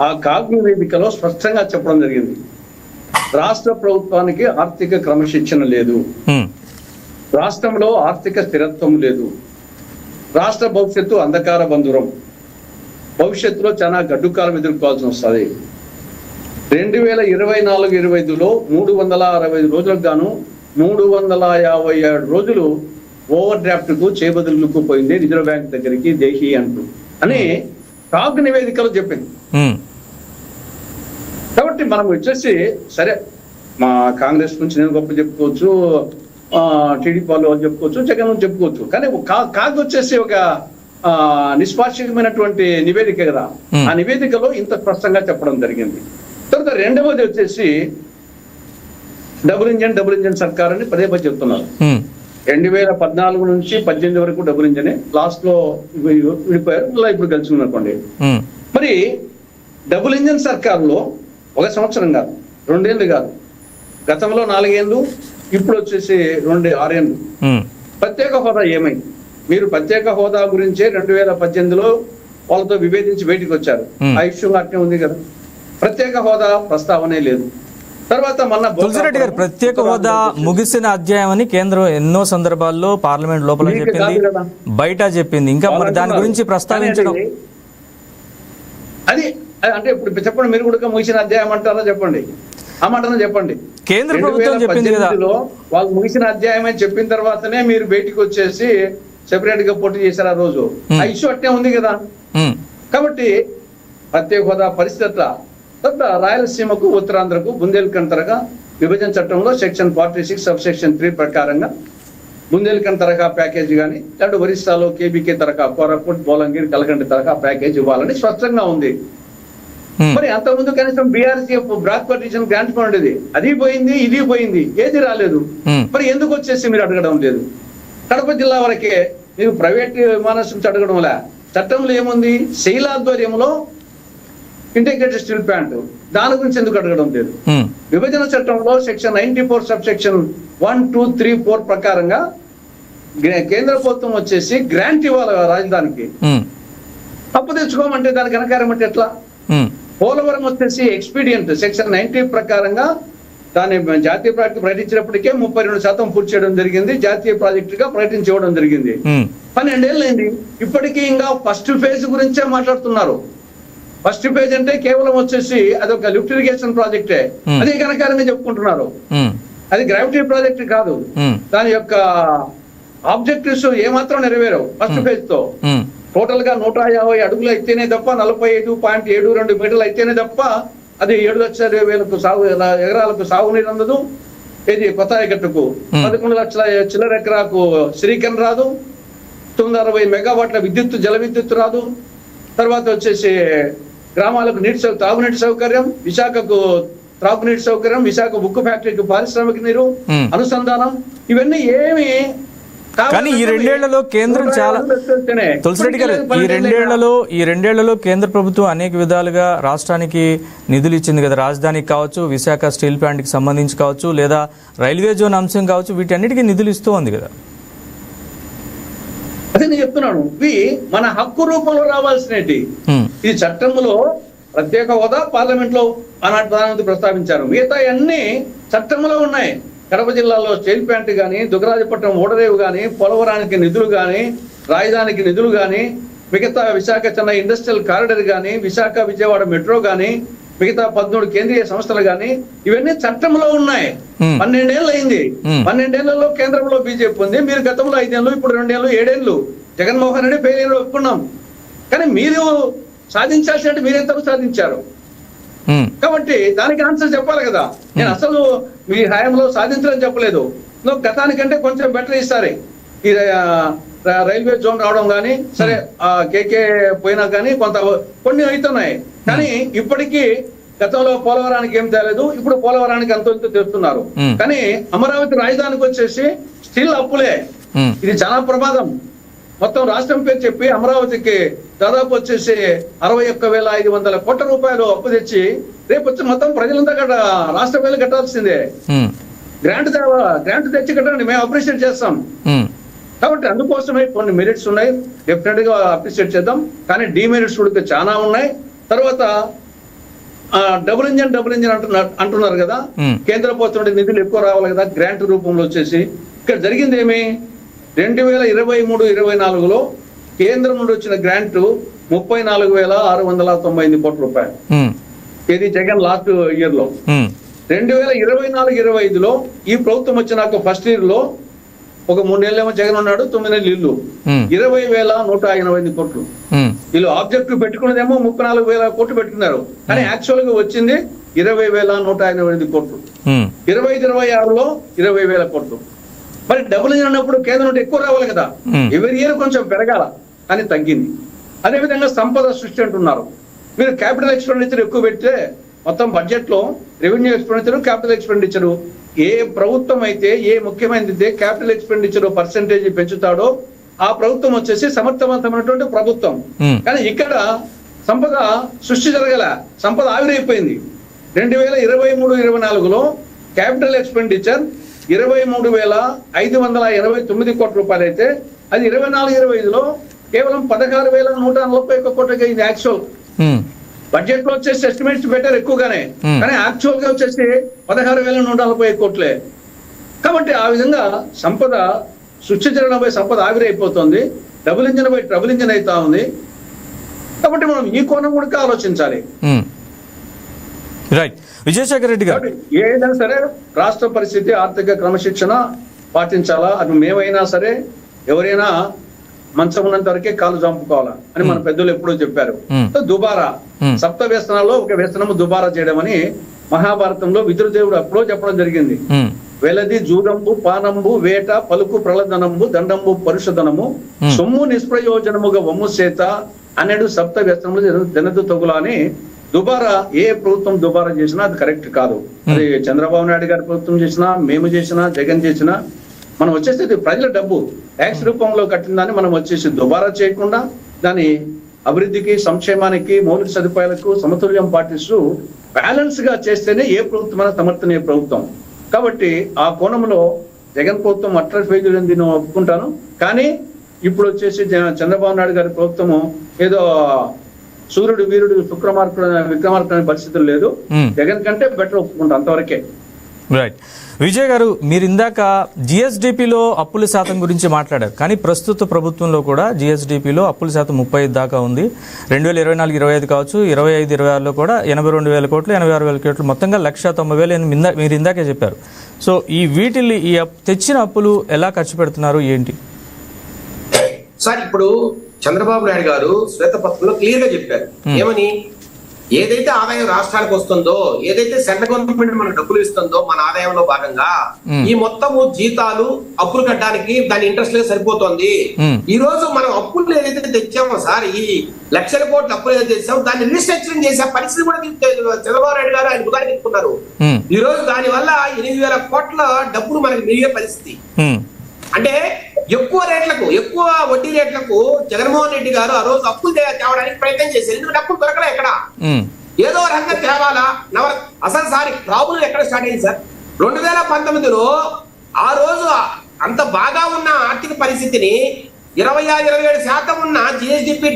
ఆ కాగ్ నివేదికలో స్పష్టంగా చెప్పడం జరిగింది, రాష్ట్ర ప్రభుత్వానికి ఆర్థిక క్రమశిక్షణ లేదు, రాష్ట్రంలో ఆర్థిక స్థిరత్వం లేదు, రాష్ట్ర భవిష్యత్తు అంధకార బంధురం, భవిష్యత్తులో చాలా గడ్డుకాలం ఎదుర్కోవాల్సి వస్తుంది. 2024-25లో 365 రోజులకు గాను 357 రోజులు ఓవర్ డ్రాఫ్ట్ కు చేబదులుకు పోయింది రిజర్వ్ బ్యాంక్ దగ్గరికి దేశీ అంటూ అని కాగ్ నివేదికలో చెప్పింది. కాబట్టి మనం వచ్చేసి సరే, మా కాంగ్రెస్ నుంచి నేను గొప్ప చెప్పుకోవచ్చు, టీడీపీ వాళ్ళు చెప్పుకోవచ్చు, జగన్ చెప్పుకోవచ్చు, కానీ కాగ్ వచ్చేసి ఒక నిష్పాక్షికమైనటువంటి నివేదిక కదా. ఆ నివేదికలో ఇంత స్పష్టంగా చెప్పడం జరిగింది. తర్వాత రెండవది వచ్చేసి డబుల్ ఇంజన్ సర్కార్ అని పదే చెప్తున్నారు. 2014 నుంచి 18 వరకు డబుల్ ఇంజనే, లాస్ట్ లో విడిపోయారు, మళ్ళీ ఇప్పుడు గెలుచుకున్నారుకోండి. మరి డబుల్ ఇంజన్ సర్కారులో 1 సంవత్సరం కాదు, 2 ఏళ్ళు కాదు, గతంలో 4 ఏళ్ళు, ఇప్పుడు వచ్చేసి 6 ఏళ్ళు. ప్రత్యేక హోదా ఏమైంది? మీరు ప్రత్యేక హోదా గురించే 2018లో వాళ్ళతో విభేదించి బయటికి వచ్చారు. ఆ ఇష్యూ అట్నే ఉంది కదా. ప్రత్యేక హోదా ప్రస్తావనే లేదు. తర్వాత తులసిరెడ్డి గారు ప్రత్యేక హోదా ముగిసిన అధ్యాయం అని కేంద్రం ఎన్నో సందర్భాల్లో పార్లమెంట్ లోపల చెప్పింది, బయట చెప్పింది, ఇంకా మరి దాని గురించి ప్రస్తావించడం అది అంటే ఇప్పుడు చెప్పండి, మీరు కూడా ముగిసిన అధ్యాయం అంటారా? చెప్పండి, ఆ మాటను చెప్పండి. కేంద్ర ప్రభుత్వం చెప్పింది కదా, వాళ్ళు ముగిసిన అధ్యాయం అని చెప్పిన తర్వాతనే మీరు బయటికి వచ్చేసి సెపరేట్ గా పోటీ చేశారు ఆ రోజు. ఆ ఇష్యూ అట్నే ఉంది కదా. కాబట్టి ప్రత్యేక హోదా పరిస్థితి తర్వాత రాయలసీమకు, ఉత్తరాంధ్రకు, బుందేల్ఖండ్ తరహా విభజన చట్టంలో సెక్షన్ 46 సబ్సెక్షన్ 3 ప్రకారంగా బుందేల్ఖండ్ తరహా ప్యాకేజీ కానీ లేదంటే ఒరిస్సాలో కేబీకే తరహా, కోరాపుట్, బోలంగిర్, కలకండి తరహా ప్యాకేజ్ ఇవ్వాలని స్పష్టంగా ఉంది. మరి అంతకుముందు కనీసం బీఆర్సీఎఫ్ బ్రాక్వర్డ్ రీజన్ గ్రాంట్ ఉండేది, అది పోయింది, ఇది పోయింది, ఏది రాలేదు. మరి ఎందుకు వచ్చేసి మీరు అడగడం లేదు? కడప జిల్లా వరకే మీరు ప్రైవేట్ విమానాశ్రయం అడగడం వల్ల చట్టంలో ఏముంది? శైల ఆధ్వర్యంలో ఇంటిగ్రేటెడ్ స్టీల్ ప్లాంట్, దాని గురించి ఎందుకు అడగడం లేదు? విభజన చట్టంలో సెక్షన్ 94 సబ్ సెక్షన్ 1, 2, 3, 4 ప్రకారంగా కేంద్ర ప్రభుత్వం వచ్చేసి గ్రాంట్ ఇవ్వాలి రాజధానికి. అప్పు తెచ్చుకోమంటే దానికి వెనకారం అంటే ఎట్లా? పోలవరం వచ్చేసి ఎక్స్పీడియంట్ సెక్షన్ 90 ప్రకారంగా దాన్ని జాతీయ ప్రాజెక్టు ప్రకటించినప్పటికే 32% పూర్తి చేయడం జరిగింది, జాతీయ ప్రాజెక్టుగా ప్రకటించడం జరిగింది. 12 ఏళ్ళు అయింది, ఇప్పటికీ ఇంకా ఫస్ట్ ఫేజ్ గురించే మాట్లాడుతున్నారు. ఫస్ట్ ఫేజ్ అంటే కేవలం వచ్చేసి అదొక లిఫ్ట్ ఇరిగేషన్ ప్రాజెక్టే, అదే ఘనకార్యంగా చెప్పుకుంటున్నారు. అది గ్రావిటీ ప్రాజెక్ట్ కాదు. దాని యొక్క ఆబ్జెక్టివ్స్ ఏమాత్రం నెరవేరవు ఫస్ట్ ఫేజ్ తో. టోటల్ గా 150 అడుగులు అయితేనే తప్ప 45.72 మీటర్లు అయితేనే తప్ప అది 7,20,000 ఎకరాలకు సాగునీరు అందదు. ఇది కొత్త ఆయకట్టుకు 11 లక్షల చిల్లర ఎకరాకు శ్రీకరణ రాదు. 960 మెగావాట్ల విద్యుత్ జల విద్యుత్ రాదు. తర్వాత వచ్చేసి గ్రామాలకు తాగునీటి సౌకర్యం, విశాఖకు త్రాగునీటి సౌకర్యం, విశాఖ ఉక్కు ఫ్యాక్టరీకి పారిశ్రామిక నీరు అనుసంధానం, ఇవన్నీ ఏమి. కానీ ఈ 2 ఏళ్లలో కేంద్రం చాలా తులసిరెడ్డి గారు ఈ రెండేళ్లలో కేంద్ర ప్రభుత్వం అనేక విధాలుగా రాష్ట్రానికి నిధులు ఇచ్చింది కదా. రాజధానికి కావచ్చు, విశాఖ స్టీల్ ప్లాంట్ కి సంబంధించి కావచ్చు, లేదా రైల్వే జోన్ అంశం కావచ్చు, వీటన్నిటికీ నిధులు ఇస్తూ ఉంది కదా. అదే నేను చెప్తున్నాను, ఇవి మన హక్కు రూపంలో రావాల్సినవి. ఇది చట్టంలో ప్రత్యేక హోదా పార్లమెంట్ లో ఆనాటి ప్రధానమంత్రి ప్రస్తావించారు. మిగతా అన్ని చట్టంలో ఉన్నాయి. కడప జిల్లాలో స్టీల్ ప్లాంట్ కానీ, దుగ్గరాజపట్నం ఓడరేవు కానీ, పోలవరానికి నిధులు కానీ, రాజధానికి నిధులు కానీ, మిగతా విశాఖ చెన్నై ఇండస్ట్రియల్ కారిడర్ కానీ, విశాఖ విజయవాడ మెట్రో కానీ, మిగతా 13 కేంద్రీయ సంస్థలు కానీ, ఇవన్నీ చట్టంలో ఉన్నాయి. 12 ఏళ్ళు అయింది. 12 ఏళ్లలో కేంద్రంలో బీజేపీ ఉంది. మీరు గతంలో 5 ఏళ్ళు, ఇప్పుడు 2 ఏళ్ళు, 7 ఏళ్ళు జగన్మోహన్ రెడ్డి ఫెయిల్ ఒప్పుకున్నాం. కానీ మీరు సాధించాల్సినట్టు మీరెంతవరకు సాధించారు? కాబట్టి దానికి ఆన్సర్ చెప్పాలి కదా. నేను అసలు మీ హయాంలో సాధించాలని చెప్పలేదు. గతానికంటే కొంచెం బెటర్ ఈసారి ఈ రైల్వే జోన్ రావడం కానీ, సరే కేకే పోయినా కానీ కొన్ని అవుతున్నాయి. కానీ ఇప్పటికీ గతంలో పోలవరానికి ఏం తేలేదు, ఇప్పుడు పోలవరానికి అంత తెస్తున్నారు. కానీ అమరావతి రాజధానికి వచ్చేసి స్టిల్ అప్పులే. ఇది చాలా ప్రమాదం. మొత్తం రాష్ట్రం పేరు చెప్పి అమరావతికి దాదాపు వచ్చేసి 61,500 కోట్ల రూపాయలు అప్పు తెచ్చి రేపు వచ్చి మొత్తం ప్రజలంతా రాష్ట్ర పేర్లు కట్టాల్సిందే. గ్రాంట్ తెచ్చి కట్టండి, మేము అప్రిషియేట్ చేస్తాం. కాబట్టి అందుకోసమే కొన్ని మెరిట్స్ ఉన్నాయి, డెఫినెట్ గా అప్రిషియేట్ చేద్దాం. కానీ డిమెరిట్స్ కూడా చాలా ఉన్నాయి. తర్వాత డబుల్ ఇంజన్ అంటున్నారు కదా, కేంద్ర ప్రభుత్వం నిధులు ఎక్కువ రావాలి కదా గ్రాంట్ రూపంలో వచ్చేసి. ఇక్కడ జరిగింది ఏమి, 2023-24లో కేంద్రం నుండి వచ్చిన గ్రాంట్ 34,698 కోట్ల రూపాయలు. ఇది జగన్ లాస్ట్ ఇయర్ లో. 2024-25లో ఈ ప్రభుత్వం వచ్చినాక ఫస్ట్ ఇయర్ లో ఒక 3 నెలలేమో జగన్ ఉన్నాడు, 9 నెలలు ఇల్లు, 20,188 కోట్లు. వీళ్ళు ఆబ్జెక్టివ్ పెట్టుకున్నదేమో 34,000 కోట్లు పెట్టుకున్నారు. కానీ యాక్చువల్ గా వచ్చింది 20,188 కోట్లు. 25-26లో 20,000 కోట్లు. మరి డబుల్ ఇంజన్ అన్నప్పుడు కేంద్రం నుండి ఎక్కువ రావాలి కదా, ఎవరి ఇయర్ కొంచెం పెరగాల, కానీ తగ్గింది. అదేవిధంగా సంపద సృష్టి అంటున్నారు. మీరు క్యాపిటల్ ఎక్స్పెండిచర్ ఎక్కువ పెడితే మొత్తం బడ్జెట్ లో రెవెన్యూ ఎక్స్పెండిచర్, క్యాపిటల్ ఎక్స్పెండిచర్, ఏ ప్రభుత్వం అయితే ఏ ముఖ్యమైనది క్యాపిటల్ ఎక్స్పెండిచర్ పర్సెంటేజ్ పెంచుతాడో ఆ ప్రభుత్వం వచ్చేసి సమర్థవంతమైనటువంటి ప్రభుత్వం. కానీ ఇక్కడ సంపద సృష్టి జరగల, సంపద ఆవిరైపోయింది. 2023-24లో క్యాపిటల్ ఎక్స్పెండిచర్ 23,589 కోట్ల రూపాయలు అయితే అది 24-25లో కేవలం 16,141 కోట్లకి అయింది యాక్చువల్. బడ్జెట్ లో వచ్చేసి ఎస్టిమేట్స్ పెట్టారు ఎక్కువగానే, కానీ యాక్చువల్ గా వచ్చేసి 16,141 కోట్లే. కాబట్టి ఆ విధంగా సంపద సృష్టి జరగడంపై సంపద ఆవిరైపోతుంది, డబుల్ ఇంజన్ పై ట్రబుల్ ఇంజన్ అవుతా ఉంది. కాబట్టి మనం ఈ కోణం కూడా ఆలోచించాలి. రైట్, విజయశేఖర్ రెడ్డి గారు, ఏదైనా సరే రాష్ట్ర పరిస్థితి ఆర్థిక క్రమశిక్షణ పాటించాలా. అది మేమైనా సరే ఎవరైనా మంచం ఉన్నంత వరకే కాలు చంపుకోవాలా అని మన పెద్దలు ఎప్పుడూ చెప్పారు. దుబారా, సప్త వ్యసనాల్లో ఒక వ్యసనము దుబారా చేయడం అని మహాభారతంలో విదురదేవుడు అప్పుడో చెప్పడం జరిగింది. వెలది జూదంబు పానంబు వేట పలుకు ప్రలదనంబు దండంబు పరుషధనము సొమ్ము నిష్ప్రయోజనముగా వమ్ము చేత అనేడు సప్త వ్యసనములు జనదు తగులా అని. దుబారా ఏ ప్రభుత్వం దుబారా చేసినా అది కరెక్ట్ కాదు. అది చంద్రబాబు నాయుడు గారి ప్రభుత్వం చేసినా, మేము చేసినా, జగన్ చేసినా, మనం వచ్చేసి ప్రజల డబ్బు ట్యాక్స్ రూపంలో కట్టిన దాన్ని మనం వచ్చేసి దుబారా చేయకుండా దాని అభివృద్ధికి, సంక్షేమానికి, మౌలిక సదుపాయాలకు సమతుల్యం పాటిస్తూ బ్యాలెన్స్ గా చేస్తేనే ఏ ప్రభుత్వమైనా సమర్థనీయ ప్రభుత్వం. కాబట్టి ఆ కోణంలో జగన్ ప్రభుత్వం అట్టర్ ఫెయిల్ నేను ఒప్పుకుంటాను. కానీ ఇప్పుడు వచ్చేసి చంద్రబాబు నాయుడు గారి ప్రభుత్వము ఏదో సూర్యుడు వీరుడు విక్రమార్కుడు అనే పరిస్థితులు లేదు. జగన్ కంటే బెటర్ ఒప్పుకుంటా, అంతవరకే. రైట్. విజయ్ గారు, మీరు ఇందాక జిఎస్డిపిలో అప్పుల శాతం గురించి మాట్లాడారు. కానీ ప్రస్తుత ప్రభుత్వంలో కూడా జిఎస్డిపిలో అప్పుల శాతం 35 దాకా ఉంది. 2024-25 కావచ్చు, 25-26లో కూడా 82,000 కోట్లు, 86,000 కోట్లు, మొత్తంగా 190,000 మీరు ఇందాకే చెప్పారు. సో వీటిల్ని తెచ్చిన అప్పులు ఎలా ఖర్చు పెడుతున్నారు ఏంటి? సార్, ఇప్పుడు చంద్రబాబు నాయుడు గారు శ్వేతపత్రంలో క్లియర్ గా చెప్పారు. ఏమని? ఏదైతే ఆదాయం రాష్ట్రానికి వస్తుందో, ఏదైతే సెంట్రల్ గవర్నమెంట్ మనకు డబ్బులు ఇస్తుందో మన ఆదాయంలో భాగంగా ఈ మొత్తము జీతాలు అప్పులు కట్టడానికి దాని ఇంట్రెస్ట్ లేదు సరిపోతుంది. ఈ రోజు మనం అప్పులు ఏదైతే తెచ్చామో సార్, ఈ లక్షల కోట్ల అప్పులు ఏదైతే తెచ్చామో దాన్ని రీస్ట్రక్చరింగ్ చేసే పరిస్థితి కూడా చంద్రబాబు నాయుడు గారు ఆయన ఉదాహరణ చెప్పుకున్నారు. ఈ రోజు దాని వల్ల 8,000 కోట్ల డబ్బులు మనకి మిగిలే పరిస్థితి. అంటే ఎక్కువ రేట్లకు, ఎక్కువ వడ్డీ రేట్లకు జగన్మోహన్ రెడ్డి గారు ఆ రోజు అప్పులు తేవడానికి ప్రయత్నం చేశారు. ఎందుకంటే అప్పులు దొరకలే. ఎక్కడ ఏదో రకంగా తేవాలా. అసలు సార్ ప్రాబ్లం ఎక్కడ స్టార్ట్ అయింది సార్? 2019లో ఆ రోజు అంత బాగా ఉన్న ఆర్థిక పరిస్థితిని 26-27% ఉన్న జిఎస్డిపి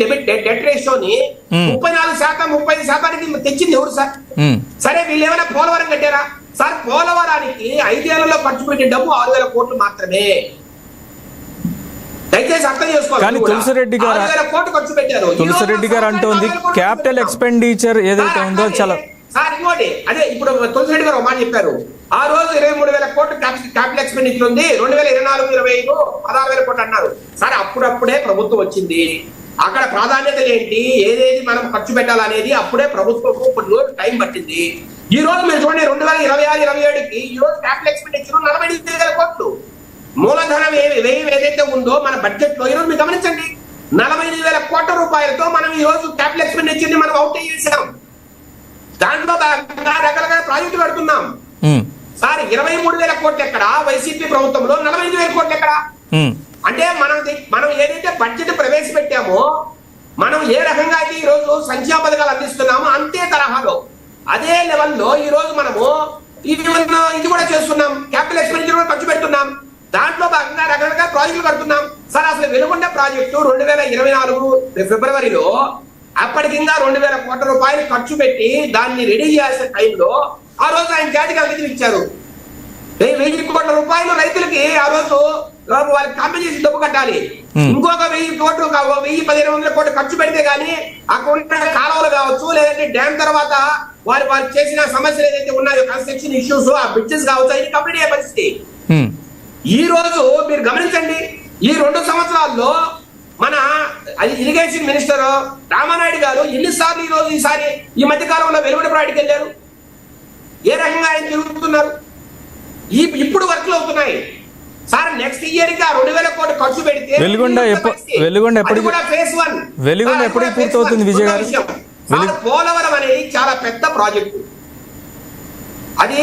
డెట్ రేషియోని 34%, 35% తెచ్చింది ఎవరు సార్? సరే, వీళ్ళు ఏమైనా పోలవరం కట్టారా సార్? పోలవరానికి 5 ఏళ్లలో ఖర్చు పెట్టిన డబ్బు 6,000 కోట్లు మాత్రమే. దయచేసి అర్థం చేసుకోవాలి. తులసిరెడ్డి గారు అంటోంది క్యాపిటల్ ఎక్స్పెండిచర్ ఏదైతే ఉందో చాలా సార్. ఇంకోటి అదే, ఇప్పుడు తులసిరెడ్డి గారు ఒక మాట చెప్పారు. ఆ రోజు 23,000 కోట్లు క్యాపిటల్ ఎక్స్పెండిచర్ ఉంది. 2024-25 16,000 కోట్లు అన్నారు సార్. అప్పుడప్పుడే ప్రభుత్వం వచ్చింది. అక్కడ ప్రాధాన్యతలు ఏంటి, ఏదేది మనం ఖర్చు పెట్టాలనేది అప్పుడే ప్రభుత్వం కొన్ని రోజులు టైం పట్టింది. ఈ రోజు మీరు చూడండి, 2026-27కి ఈ రోజు క్యాపిటల్ ఎక్స్పెండిచర్ 48,000 కోట్లు. మూలధనం వ్యయం ఏదైతే ఉందో మన బడ్జెట్ లో ఈరోజు మీరు గమనించండి, 48,000 కోట్ల రూపాయలతో మనం ఈ రోజు క్యాపిటల్ ఎక్స్పెండిచర్ ని మనం అవుట్ చేసాం. దాంట్లో రకరకాల ప్రాజెక్టులు కడుతున్నాం సార్. 23,000 కోట్లు ఎక్కడ వైసీపీ ప్రభుత్వంలో, 45,000 కోట్లు ఎక్కడ? అంటే మనం ఏదైతే బడ్జెట్ ప్రవేశపెట్టామో, మనం ఏ రకంగా అయితే ఈ రోజు సంక్షేమ పథకాలు అందిస్తున్నామో అంతే తరహాలో అదే లెవెల్లో ఈ రోజు మనము ఇది కూడా చేస్తున్నాం. క్యాపిటల్ ఎక్స్పెండిచర్ కూడా ఖర్చు పెడుతున్నాం. దాంట్లో భాగంగా రకరకాల ప్రాజెక్టులు కడుతున్నాం సార్. అసలు వెలుగొండ ప్రాజెక్టు 2024 ఫిబ్రవరిలో అప్పటికి ఇంకా 2,000 కోట్ల రూపాయలు ఖర్చు పెట్టి దాన్ని రెడీ చేయాల్సిన టైంలో ఆ రోజు ఆయన జాతికి అంకితం ఇచ్చారు. 1,000 కోట్ల రూపాయలు రైతులకి ఆ రోజు వాళ్ళకి కాంపెన్సేషన్ డబ్బు కట్టాలి. ఇంకొక 1,000 కోట్లు, 1,000-1,500 కోట్లు ఖర్చు పెడితే గానీ అక్కడ ఉన్న కాలువలు కావచ్చు, లేదంటే డ్యామ్ తర్వాత వారు చేసిన సమస్యలు ఏదైతే ఉన్నాయో, కన్స్ట్రక్షన్ ఇష్యూస్, ఆ బ్రిడ్జెస్ కావచ్చు, అది కంప్లీట్ అయ్యే పరిస్థితి. ఈ రోజు మీరు గమనించండి, ఈ 2 సంవత్సరాల్లో మన ఇరిగేషన్ మినిస్టర్ రామానాయుడు గారు ఎన్నిసార్లు ఈసారి ఈ మధ్య కాలంలో వెలువడి ప్రాజెక్ట్కి వెళ్ళారు? ఏ రకంగా ఆయన తిరుగుతున్నారు? ఇప్పుడు వర్క్లు అవుతున్నాయి సార్. నెక్స్ట్ ఇయర్ కి 2,000 కోట్లు ఖర్చు పెడితే వెలుగొండ ఎప్పుడు పూర్తవుతుంది విజయ్ గారు? పోలవరం అనేది చాలా పెద్ద ప్రాజెక్టు. అది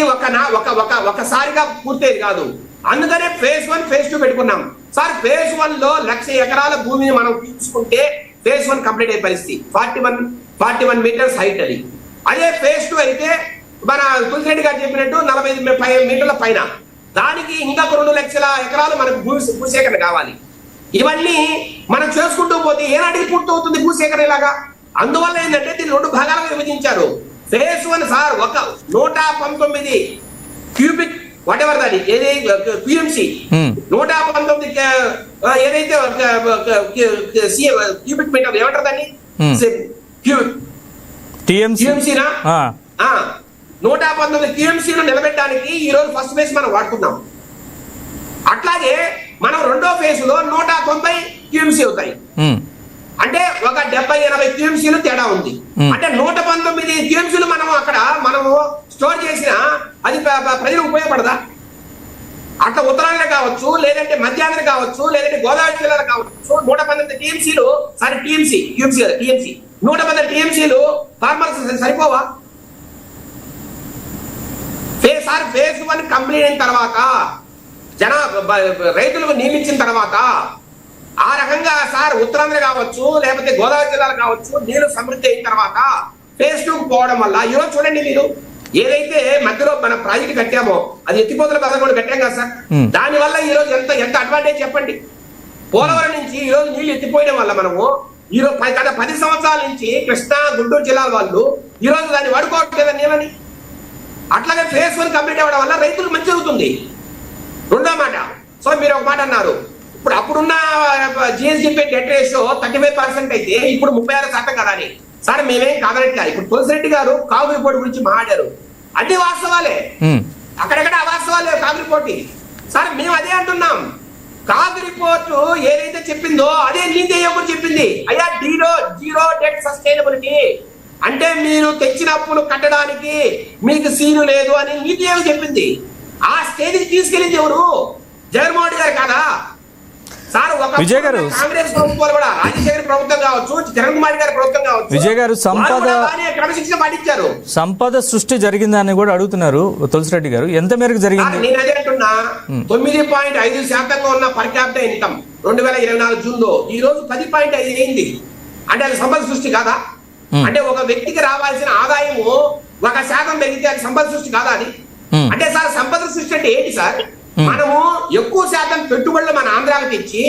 ఒకసారిగా పూర్తయ్యేది కాదు. అందుకనే phase 1, phase 2 పెట్టుకున్నాం సార్. phase 1 లో 1,00,000 ఎకరాల భూమిని మనం తీసుకుంటే phase 1 కంప్లీట్ అయ్యే పరిస్థితి. 41 మీటర్స్ హైట్ అది. అదే phase 2 అయితే మన తులసిరెడ్డి గారు చెప్పినట్టు 45 మీటర్ల పైన, దానికి ఇంకా 2,00,000 ఎకరాలు మనకు భూసేకరణ కావాలి. ఇవన్నీ మనం చేసుకుంటూ పోతే ఏనాటికి పూర్తవుతుంది భూసేకరణ ఇలాగా? అందువల్ల ఏంటంటే దీన్ని 2 భాగాలుగా విభజించారు. phase 1 సార్ 119 క్యూబిక్ వాటెవర్ దాని పిఎంసి 119 ఏదైతే క్యూబిక్ మీటర్ ఏమంటారు దాన్ని, టీఎంసీనా, 119 టీఎంసీలు నిలబెట్టడానికి ఈ రోజు ఫస్ట్ ఫేజ్ మనం వాడుతున్నాం. అట్లాగే మనం రెండో ఫేజ్ లో 190 టీఎంసీ అవుతాయి. అంటే ఒక 70-80 టీఎంసీలు తేడా ఉంది. అంటే 119 టీఎంసీలు మనము స్టోర్ చేసిన అది ప్రజలకు ఉపయోగపడదా? అట్లా ఉత్తరాంధ్ర కావచ్చు, లేదంటే మధ్యాంధ్ర కావచ్చు, లేదంటే గోదావరి జిల్లాలో కావచ్చు, 119 టీఎంసీలు సారీ టీఎంసీ 119 టీఎంసీలు ఫార్మర్స్ సరిపోవా? phase 1 కంప్లీట్ అయిన తర్వాత రైతులకు నియమించిన తర్వాత ఆ రకంగా సార్ ఉత్తరాంధ్ర కావచ్చు, లేకపోతే గోదావరి జిల్లాలు కావచ్చు, నీళ్లు సమృద్ధి అయిన తర్వాత phase 2 పోవడం వల్ల ఈరోజు చూడండి, మీరు ఏదైతే మధ్యలో మన ప్రాజెక్ట్ కట్టామో అది ఎత్తిపోతల పథకం కట్టాం కదా సార్, దాని వల్ల ఈ రోజు ఎంత అడ్వాంటేజ్ చెప్పండి. పోలవరం నుంచి ఈ రోజు నీళ్లు ఎత్తిపోయడం వల్ల మనము ఈ రోజు గత 10 సంవత్సరాల నుంచి కృష్ణా, గుంటూరు జిల్లాల వాళ్ళు ఈ రోజు దాన్ని వాడుకోవట్లేదా నీళ్ళని? అట్లాగే ఫేజ్ 1 కంప్లీట్ అవ్వడం వల్ల రైతులకు మంచి జరుగుతుంది. రెండో మాట, సో మీరు ఒక మాట అన్నారు, ఇప్పుడు అప్పుడున్న జిఎస్డిపి డెట్ రేషియో 35% అయితే ఇప్పుడు 36% కదా అని. సార్ మేమేం కాదనట్లే. ఇప్పుడు తులసిరెడ్డి గారు కాగు రిపోర్ట్ గురించి మాట్లాడారు, అన్ని వాస్తవాలే, అక్కడెక్కడ అవాస్తవాలే కాగు రిపోర్ట్. సార్ మేము అదే అంటున్నాం, కాగు రిపోర్టు ఏదైతే చెప్పిందో అదే నీతి ఆయోగ్ చెప్పింది. అయ్యా జీరో డెట్ సస్టైనబిలిటీ అంటే మీరు తెచ్చిన అప్పులు కట్టడానికి మీకు సీను లేదు అని నీతి ఆయోగ్ చెప్పింది. ఆ స్టేజ్కి తీసుకెళ్ళింది ఎవరు? జగన్మోహన్ గారు కాదా? సార్ విజయ్ గారు, కాంగ్రెస్ ప్రభుత్వాలు కూడా, రాజశేఖర్ ప్రభుత్వం కావచ్చు, జగన్ కుమార్ గారి ప్రభుత్వం కావచ్చు, విజయ్ గారు క్రమశిక్షణ పాటించారు. సంపద సృష్టి జరిగిందని కూడా అడుగుతున్నారు తులసిరెడ్డి గారు, ఎంత మేరకు జరిగింది? నేను అదే అంటున్నా, 9.5% ఉన్న పర్ క్యాపిటల్ ఇన్కమ్ 2024 జూన్ లో ఈ రోజు 10.5 అయింది. అంటే అది సంపద సృష్టి కాదా? అంటే ఒక వ్యక్తికి రావాల్సిన ఆదాయము 1% పెరిగితే అది సంపద సృష్టి కాదా అది? అంటే సార్ సంపద సృష్టి అంటే ఏంటి సార్? మనము ఎక్కువ శాతం పెట్టుబడులు మన ఆంధ్రాకి తెచ్చి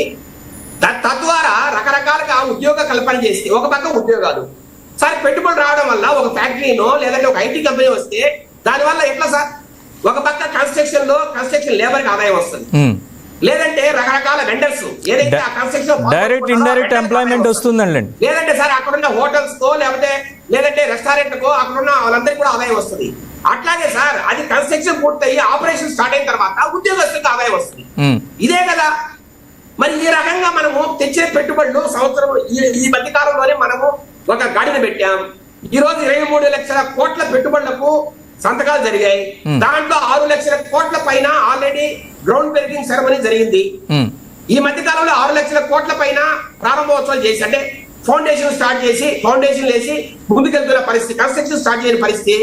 తద్వారా రకరకాలుగా ఉద్యోగ కల్పన చేస్తే, ఒక పక్క ఉద్యోగాలు సార్ పెట్టుబడులు రావడం వల్ల ఒక ఫ్యాక్టరీనో లేదంటే ఒక ఐటీ కంపెనీ వస్తే దానివల్ల ఎట్లా సార్? ఒక పక్క కన్స్ట్రక్షన్ లేబర్ కి ఆదాయం వస్తుంది, లేదంటే రకరకాల వెండర్స్ ఏదైతే ఆ కన్స్ట్రక్షన్ డైరెక్ట్ ఇండైరెక్ట్ ఎంప్లాయ్మెంట్ వస్తుందండి, లేదంటే సార్ అక్కడున్న హోటల్స్ కో లేదంటే రెస్టారెంట్ కో అక్కడున్న వాళ్ళందరికీ కూడా ఆదాయం వస్తుంది. అట్లాగే సార్ అది కన్స్ట్రక్షన్ పూర్తయి ఆపరేషన్ స్టార్ట్ అయిన తర్వాత ఉద్యోగస్తులకు ఆదాయం వస్తుంది. ఇదే కదా మరి ఈ రకంగా మనము తెచ్చే పెట్టుబడులు సంవత్సరం ఈ మధ్య కాలంలోనే మనము ఒక గాడిన పెట్టాం. ఈ రోజు 23 లక్షల కోట్ల పెట్టుబడులకు సంతకాలు జరిగాయి. దాంట్లో 6 లక్షల కోట్ల పైన ఆల్రెడీ గ్రౌండ్ బ్రేకింగ్ సెరమనీ జరిగింది. ఈ మధ్య కాలంలో 6 లక్షల కోట్ల పైన ప్రారంభోత్సవాలు చేసి, అంటే ఫౌండేషన్ స్టార్ట్ చేసి ఫౌండేషన్ వేసి ముందుకెళ్తున్న పరిస్థితి, కన్స్ట్రక్షన్ స్టార్ట్ చేయని పరిస్థితి.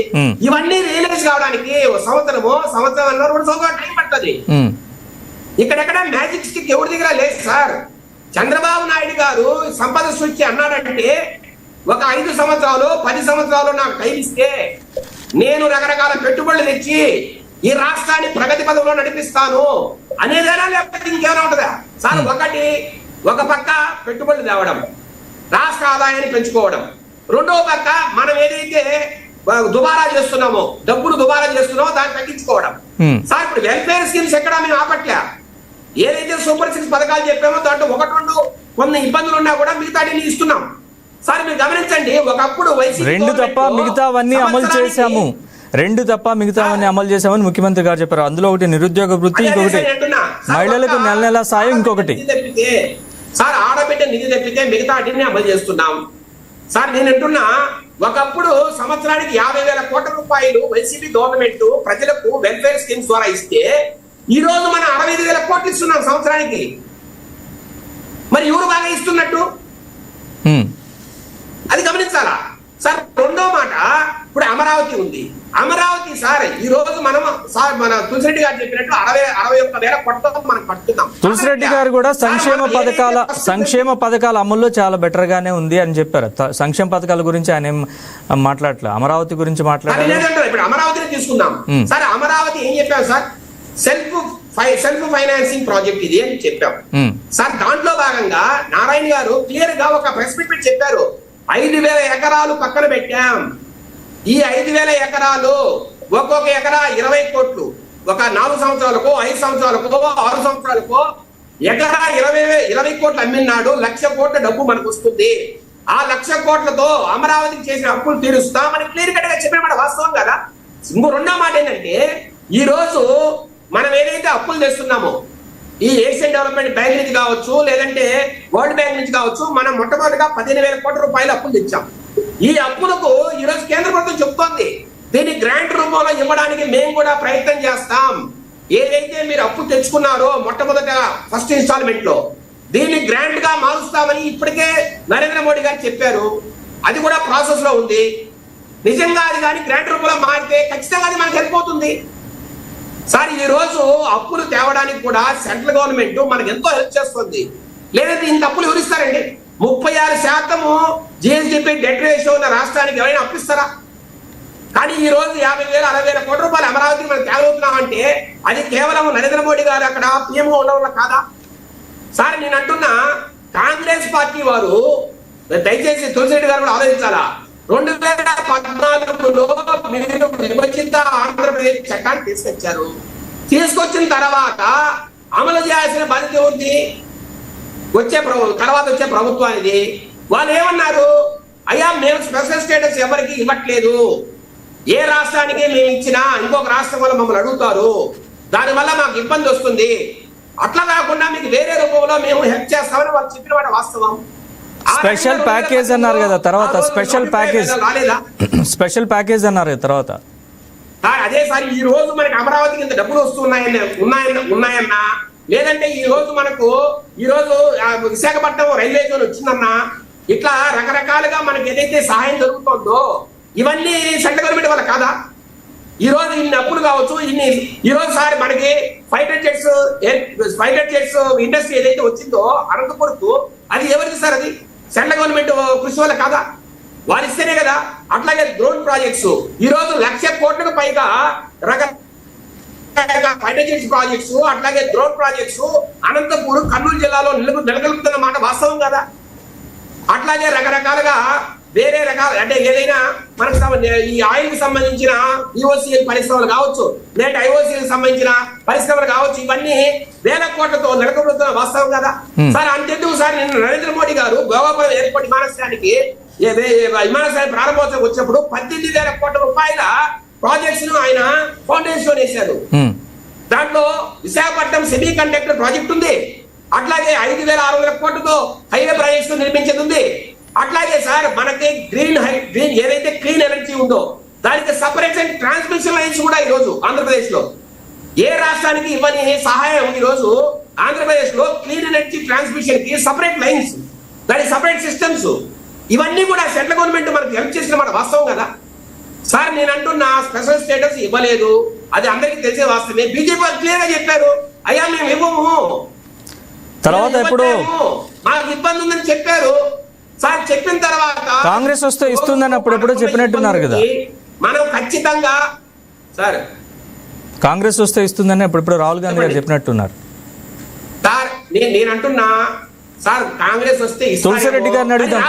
ఇవన్నీ రియలైజ్ కావడానికి సంవత్సరం 2 సంవత్సరాలు టైం పడుతుంది. ఇక్కడెక్కడ మ్యాజిక్ స్టిక్ ఎవరి దగ్గర లేదు సార్. చంద్రబాబు నాయుడు గారు సంపద సృష్టి అన్నాడంటే ఒక 5 సంవత్సరాలు 10 సంవత్సరాలు నాకు టైం ఇస్తే నేను రకరకాల పెట్టుబడులు తెచ్చి ఈ రాష్ట్రాన్ని ప్రగతి పదంలో నడిపిస్తాను అనేదేనా, లేకపోతే ఇంకేమైనా ఉంటుందా సార్? ఒక పక్క పెట్టుబడులు తేవడం, రాష్ట్ర ఆదాయాన్ని పెంచుకోవడం, రెండో పక్క మనం ఏదైతే దుబారా చేస్తున్నామో, డబ్బులు దుబారా చేస్తున్నామో దాన్ని తగ్గించుకోవడం. సార్ ఇప్పుడు వెల్ఫేర్ స్కీమ్స్ ఎక్కడ మేము ఆపట్లే. ఏదైతే సూపర్ 6 పథకాలు చెప్పామో దాంట్లో 1-2 కొన్ని ఇబ్బందులు ఉన్నా కూడా మిగతాన్ని ఇస్తున్నాం. సార్ మీరు గమనించండి, ఒకప్పుడు రెండు తప్ప మిగతావన్నీ అమలు చేశామని ముఖ్యమంత్రి గారు చెప్పారు. అందులో ఒకటి నిరుద్యోగ వృత్తి, ఇంకొకటి మహిళలకు నెల సాయం, ఇంకొకటి సార్ ఆడబిడ్డ నిధి తప్పితే మిగతా వాటిని అమలు చేస్తున్నాం. సార్ నేను అంటున్నా, ఒకప్పుడు సంవత్సరానికి 50,000 కోట్ల రూపాయలు వైసీపీ గవర్నమెంట్ ప్రజలకు వెల్ఫేర్ స్కీమ్స్ ద్వారా ఇస్తే ఈ రోజు మనం 65,000 కోట్లు ఇస్తున్నాం సంవత్సరానికి. మరి ఎవరు బాగా ఇస్తున్నట్టు అది గమనించాలా సార్? రెండో మాట, ఇప్పుడు అమరావతి ఉంది. అమరావతి సార్ ఈ రోజు మనం సార్ మన తులసిరెడ్డి గారు చెప్పినట్టు 61,000 కోట్లతో మనం కట్టుతున్నాం. తులసిరెడ్డి గారు కూడా సంక్షేమ పథకాల అమల్లో చాలా బెటర్ గానే ఉంది అని చెప్పారు. సంక్షేమ పథకాల గురించి ఆయన మాట్లాడలే, అమరావతి గురించి మాట్లాడారు. ఇప్పుడు అమరావతిని తీసుకుందాం సార్. అమరావతి ఏం చెప్పాం సార్? సెల్ఫ్ ఫైనాన్సింగ్ ప్రాజెక్ట్ ఇది అని చెప్పాం సార్. దాంట్లో భాగంగా నారాయణ గారు క్లియర్ గా ఒక ప్రెస్ మీట్ పెట్టి చెప్పారు, 5,000 ఎకరాలు పక్కన పెట్టాం. ఈ 5,000 ఎకరాలు ఒక్కొక్క ఎకరా 20 కోట్లు, ఒక 4 సంవత్సరాలకు 5 సంవత్సరాలకు 6 సంవత్సరాలకు ఎకరా 20 కోట్లు అమ్మినాడు. 1,00,000 కోట్ల డబ్బు మనకు వస్తుంది. ఆ 1,00,000 కోట్లతో అమరావతికి చేసిన అప్పులు తీరుస్తామని క్లియర్ కట్ గా చెప్పిన వాస్తవం కదా. ఇంకో రెండో మాట ఏంటంటే, ఈ రోజు మనం ఏదైతే అప్పులు తెస్తున్నామో ఈ ఏషియన్ డెవలప్మెంట్ బ్యాంక్ నుంచి కావచ్చు, లేదంటే వరల్డ్ బ్యాంక్ నుంచి కావచ్చు, మనం మొట్టమొదటిగా 15,000 కోట్ల రూపాయలు అప్పులు తెచ్చాం. ఈ అప్పులకు ఈ రోజు కేంద్ర ప్రభుత్వం చెప్తోంది, దీన్ని గ్రాంట్ రూపంలో ఇవ్వడానికి మేము కూడా ప్రయత్నం చేస్తాం. ఏదైతే మీరు అప్పు తెచ్చుకున్నారో మొట్టమొదట ఫస్ట్ ఇన్స్టాల్మెంట్ లో దీన్ని గ్రాంట్ గా మారుస్తామని ఇప్పటికే నరేంద్ర మోడీ గారు చెప్పారు. అది కూడా ప్రాసెస్ లో ఉంది. నిజంగా అది కానీ గ్రాంట్ రూపంలో మారితే ఖచ్చితంగా అది మనకు హెల్ప్ అవుతుంది సార్. ఈ రోజు అప్పులు తేవడానికి కూడా సెంట్రల్ గవర్నమెంట్ మనకు ఎంతో హెల్ప్ చేస్తుంది. లేదంటే ఇంత అప్పులు ఎవరిస్తారండి? 36% జిఎస్డిపి డెట్ రేషియో ఉన్న రాష్ట్రానికి ఎవరైనా అప్పిస్తారా? కానీ ఈ రోజు 50,000 60,000 కోట్ల రూపాయలు అమరావతికి మనం తేగలుగుతున్నామంటే అది కేవలం నరేంద్ర మోడీ గారు అక్కడ పీఎంగా ఉండడం వల్ల కాదా సార్? నేను అంటున్నా, కాంగ్రెస్ పార్టీ వారు దయచేసి తులసిరెడ్డి గారు కూడా ఆలోచించాలా. 2014లో మీరు విభజిత ఆంధ్రప్రదేశ్ చట్టాన్ని తీసుకొచ్చారు. తీసుకొచ్చిన తర్వాత అమలు చేయాల్సిన బాధ్యత ఉంది తర్వాత వచ్చే ప్రభుత్వానికి. వాళ్ళు ఏమన్నారు, అయ్యా మేము స్పెషల్ స్టేటస్ ఎవరికి ఇవ్వట్లేదు, ఏ రాష్ట్రానికి మేము ఇచ్చినా ఇంకొక రాష్ట్రం వల్ల మమ్మల్ని అడుగుతారు, దానివల్ల మాకు ఇబ్బంది వస్తుంది, అట్లా కాకుండా మీకు వేరే రూపంలో మేము హెల్ప్ చేస్తామని వాళ్ళు చెప్పిన మాట వాస్తవం. స్పెషల్ ప్యాకేజ్ అన్నారు కదా తర్వాత, స్పెషల్ ప్యాకేజ్ అన్నారు తర్వాత. అదే సార్ ఈ రోజు మనకి అమరావతికి ఇంత డబ్బులు ఉన్నాయన్నా, లేదంటే ఈ రోజు విశాఖపట్నం రైల్వే జోన్ వచ్చిందన్నా, ఇట్లా రకరకాలుగా మనకి ఏదైతే సహాయం జరుగుతుందో ఇవన్నీ సెంట్రల్ గవర్నమెంట్ వల్ల కాదా? ఈ రోజు ఇన్ని అప్పులు కావచ్చు, ఈ రోజు సార్ మనకి ఫైటర్ జెట్స్ ఇండస్ట్రీ ఏదైతే వచ్చిందో అనంతపురకు, అది ఎవరికి సార్? అది సెంట్రల్ గవర్నమెంట్ కృషి వల్ల కాదా? వారు ఇస్తేనే కదా. అట్లాగే డ్రోన్ ప్రాజెక్ట్స్ ఈ రోజు 1,00,000 కోట్లకు పైగా ఫైటర్ జెట్స్ ప్రాజెక్ట్స్, అట్లాగే డ్రోన్ ప్రాజెక్ట్స్ అనంతపురం కర్నూలు జిల్లాలో నెలకొల్పుతున్న మాట వాస్తవం కదా. అట్లాగే రకరకాలుగా వేరే రకాల అంటే ఏదైనా మనకు ఈ ఆయిల్ కి సంబంధించిన ఈఓసీఎల్ పరిశ్రమలు కావచ్చు, లేదా ఐఓసీఎల్ సంబంధించిన పరిశ్రమలు కావచ్చు, ఇవన్నీ వేల కోట్లతో నెలకొల్పుతున్న వాస్తవం కదా సార్. అంతెందుకు సార్, నిన్న నరేంద్ర మోడీ గారు భోగాపురం ఎయిర్పోర్ట్ విమానాశ్రయానికి ప్రారంభోత్సవం వచ్చినప్పుడు 18,000 కోట్ల రూపాయల ప్రాజెక్ట్స్ ను ఆయన ఫౌండేషన్ వేశారు. దాంట్లో విశాఖపట్నం సెమీ కండక్టర్ ప్రాజెక్ట్ ఉంది, అట్లాగే 5,600 కోట్లతో హైవే ప్రాజెక్ట్స్ నిర్మించేది ఉంది. అట్లాగే సార్ మనకి గ్రీన్ ఏదైతే క్లీన్ ఎనర్జీ ఉందో దానికి సపరేట్ ట్రాన్స్మిషన్ లైన్స్ కూడా ఈ రోజు ఆంధ్రప్రదేశ్ లో ఏ రాష్ట్రానికి ఇవ్వని సహాయం ఈ రోజు ఆంధ్రప్రదేశ్ లో క్లీన్ ఎనర్జీ ట్రాన్స్మిషన్ కి సపరేట్ లైన్స్, దానికి సపరేట్ సిస్టమ్స్, ఇవన్నీ కూడా సెంట్రల్ గవర్నమెంట్ మనకి హెల్ప్ చేసిన మాట వాస్తవం కదా సార్. నేను అంటున్నా స్పెషల్ స్టేటస్ ఇవ్వలేదు, అది అందరికీ తెలిసే వాస్తవమే. బీజేపీ క్లియర్ గా చెప్పారు, అయ్యా మేము ఇవ్వము, తర్వాత ఇప్పుడు మాకు ఇబ్బంది ఉందని చెప్పారు సార్. చెప్పిన తర్వాత కాంగ్రెస్ వస్తే ఇస్తుందని అప్పుడెప్పుడో చెప్పినట్టున్నారు కదా. మనం ఖచ్చితంగా సార్ కాంగ్రెస్ వస్తే ఇస్తుందని అప్పుడెప్పుడు రాహుల్ గాంధీ గారు చెప్పినట్టున్నారు సార్. నేను అంటున్నా సార్, కాంగ్రెస్ వస్తే తులసిరెడ్డి గారిని అడుగుదాం,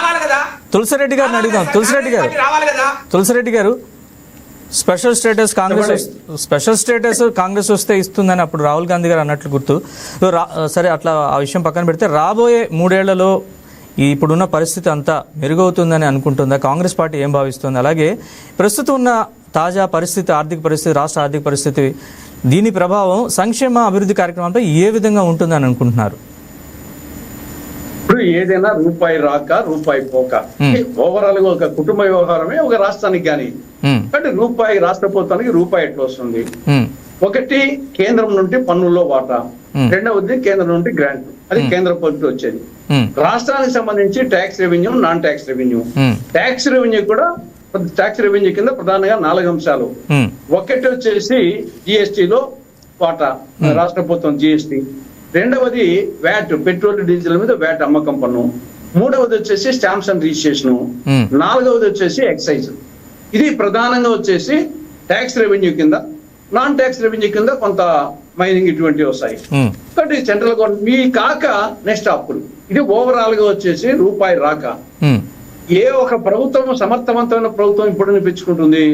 తులసిరెడ్డి గారిని అడుగుదాం. తులసిరెడ్డి గారు స్పెషల్ స్టేటస్ కాంగ్రెస్ వస్తే ఇస్తుందని అప్పుడు రాహుల్ గాంధీ గారు అన్నట్లు గుర్తు. సరే, అట్లా ఆ విషయం పక్కన పెడితే రాబోయే 3 ఏళ్లలో ఇప్పుడున్న పరిస్థితి అంతా మెరుగవుతుందని అనుకుంటుందా? కాంగ్రెస్ పార్టీ ఏం భావిస్తుంది? అలాగే ప్రస్తుతం ఉన్న తాజా పరిస్థితి, రాష్ట్ర ఆర్థిక పరిస్థితి, దీని ప్రభావం సంక్షేమ అభివృద్ధి కార్యక్రమాలపై ఏ విధంగా ఉంటుందని అనుకుంటున్నారు? ఇప్పుడు ఏదైనా రూపాయి రాక రూపాయి పోక, ఓవరాల్ గా ఒక కుటుంబ వ్యవహారమే ఒక రాష్ట్రానికి కానీ, అంటే రూపాయి రాష్ట్ర ప్రభుత్వానికి రూపాయి ఎట్లా వస్తుంది? ఒకటి కేంద్రం నుండి పన్నుల్లో వాటా, రెండవది కేంద్రం నుండి గ్రాంట్, అది కేంద్ర ప్రభుత్వం వచ్చేది. రాష్ట్రానికి సంబంధించి tax revenue, non tax revenue. Tax revenue కింద ప్రధానంగా 4 అంశాలు. ఒకటి వచ్చేసి జిఎస్టీలో వాటా, రాష్ట్ర ప్రభుత్వం జిఎస్టీ. రెండవది వ్యాట్, పెట్రోల్ డీజిల్ మీద వ్యాట్ అమ్మకం పన్ను. మూడవది వచ్చేసి స్టాంప్స్ అండ్ రిజిస్ట్రేషన్. నాలుగవది వచ్చేసి ఎక్సైజ్. ఇది ప్రధానంగా వచ్చేసి ట్యాక్స్ రెవెన్యూ కింద. నాన్ ట్యాక్స్ రెవెన్యూ కింద కొంత మైనింగ్ ఇటువంటివి వస్తాయి. కాబట్టి సెంట్రల్ గవర్నమెంట్ మీ కాక నెక్స్ట్ అప్పులు. ఇది ఓవరాల్ గా వచ్చేసి రూపాయి రాక. ఏ ఒక ప్రభుత్వం, సమర్థవంతమైన ప్రభుత్వం ఇప్పుడు పెంచుకుంటుంది?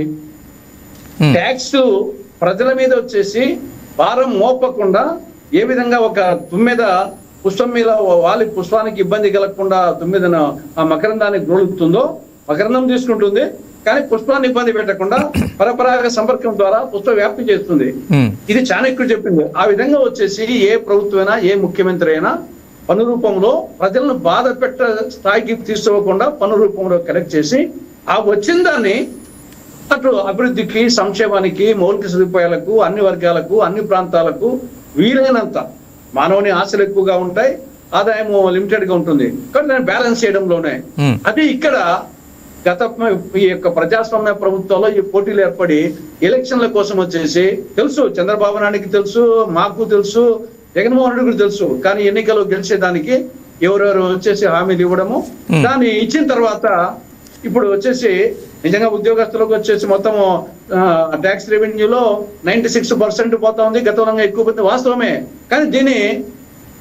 ట్యాక్స్ ప్రజల మీద వచ్చేసి భారం మోపకుండా, ఏ విధంగా ఒక తుమ్మెద పుష్పం మీద వాలి పుష్పానికి ఇబ్బంది కలగకుండా తుమ్మెదను ఆ మకరందాన్ని గ్రోలుతుందో, మకరందం తీసుకుంటుంది కానీ పుష్పాన్ని ఇబ్బంది పెట్టకుండా పరపరాగ సంపర్కం ద్వారా పుష్ప వ్యాప్తి చేస్తుంది. ఇది చాణక్యుడు చెప్పింది. ఆ విధంగా వచ్చేసి ఏ ప్రభుత్వమైనా, ఏ ముఖ్యమంత్రి అయినా పన్ను రూపంలో ప్రజలను బాధ పెట్ట స్థాయికి తీసుకోకుండా పన్ను రూపంలో కలెక్ట్ చేసి ఆ వచ్చిన దాన్ని అటు అభివృద్ధికి, సంక్షేమానికి, మౌలిక సదుపాయాలకు, అన్ని వర్గాలకు, అన్ని ప్రాంతాలకు వీలైనంత. మానవుని ఆశలు ఎక్కువగా ఉంటాయి, ఆదాయం లిమిటెడ్ గా ఉంటుంది, కానీ దాన్ని బ్యాలెన్స్ చేయడంలోనే. అది ఇక్కడ గత ఈ యొక్క ప్రజాస్వామ్య ప్రభుత్వంలో ఈ పోటీలు ఏర్పడి ఎలక్షన్ల కోసం వచ్చేసి తెలుసు, చంద్రబాబు నాయుడికి తెలుసు, మాకు తెలుసు, జగన్మోహన్ రెడ్డి కూడా తెలుసు, కానీ ఎన్నికల్లో గెలిచేదానికి ఎవరెవరు వచ్చేసి హామీలు ఇవ్వడము, దాన్ని ఇచ్చిన తర్వాత ఇప్పుడు వచ్చేసి నిజంగా ఉద్యోగస్తులకు వచ్చేసి మొత్తము ట్యాక్స్ రెవెన్యూలో 96% పోతా ఉంది, గతంలో ఎక్కువ పోతుంది, వాస్తవమే. కానీ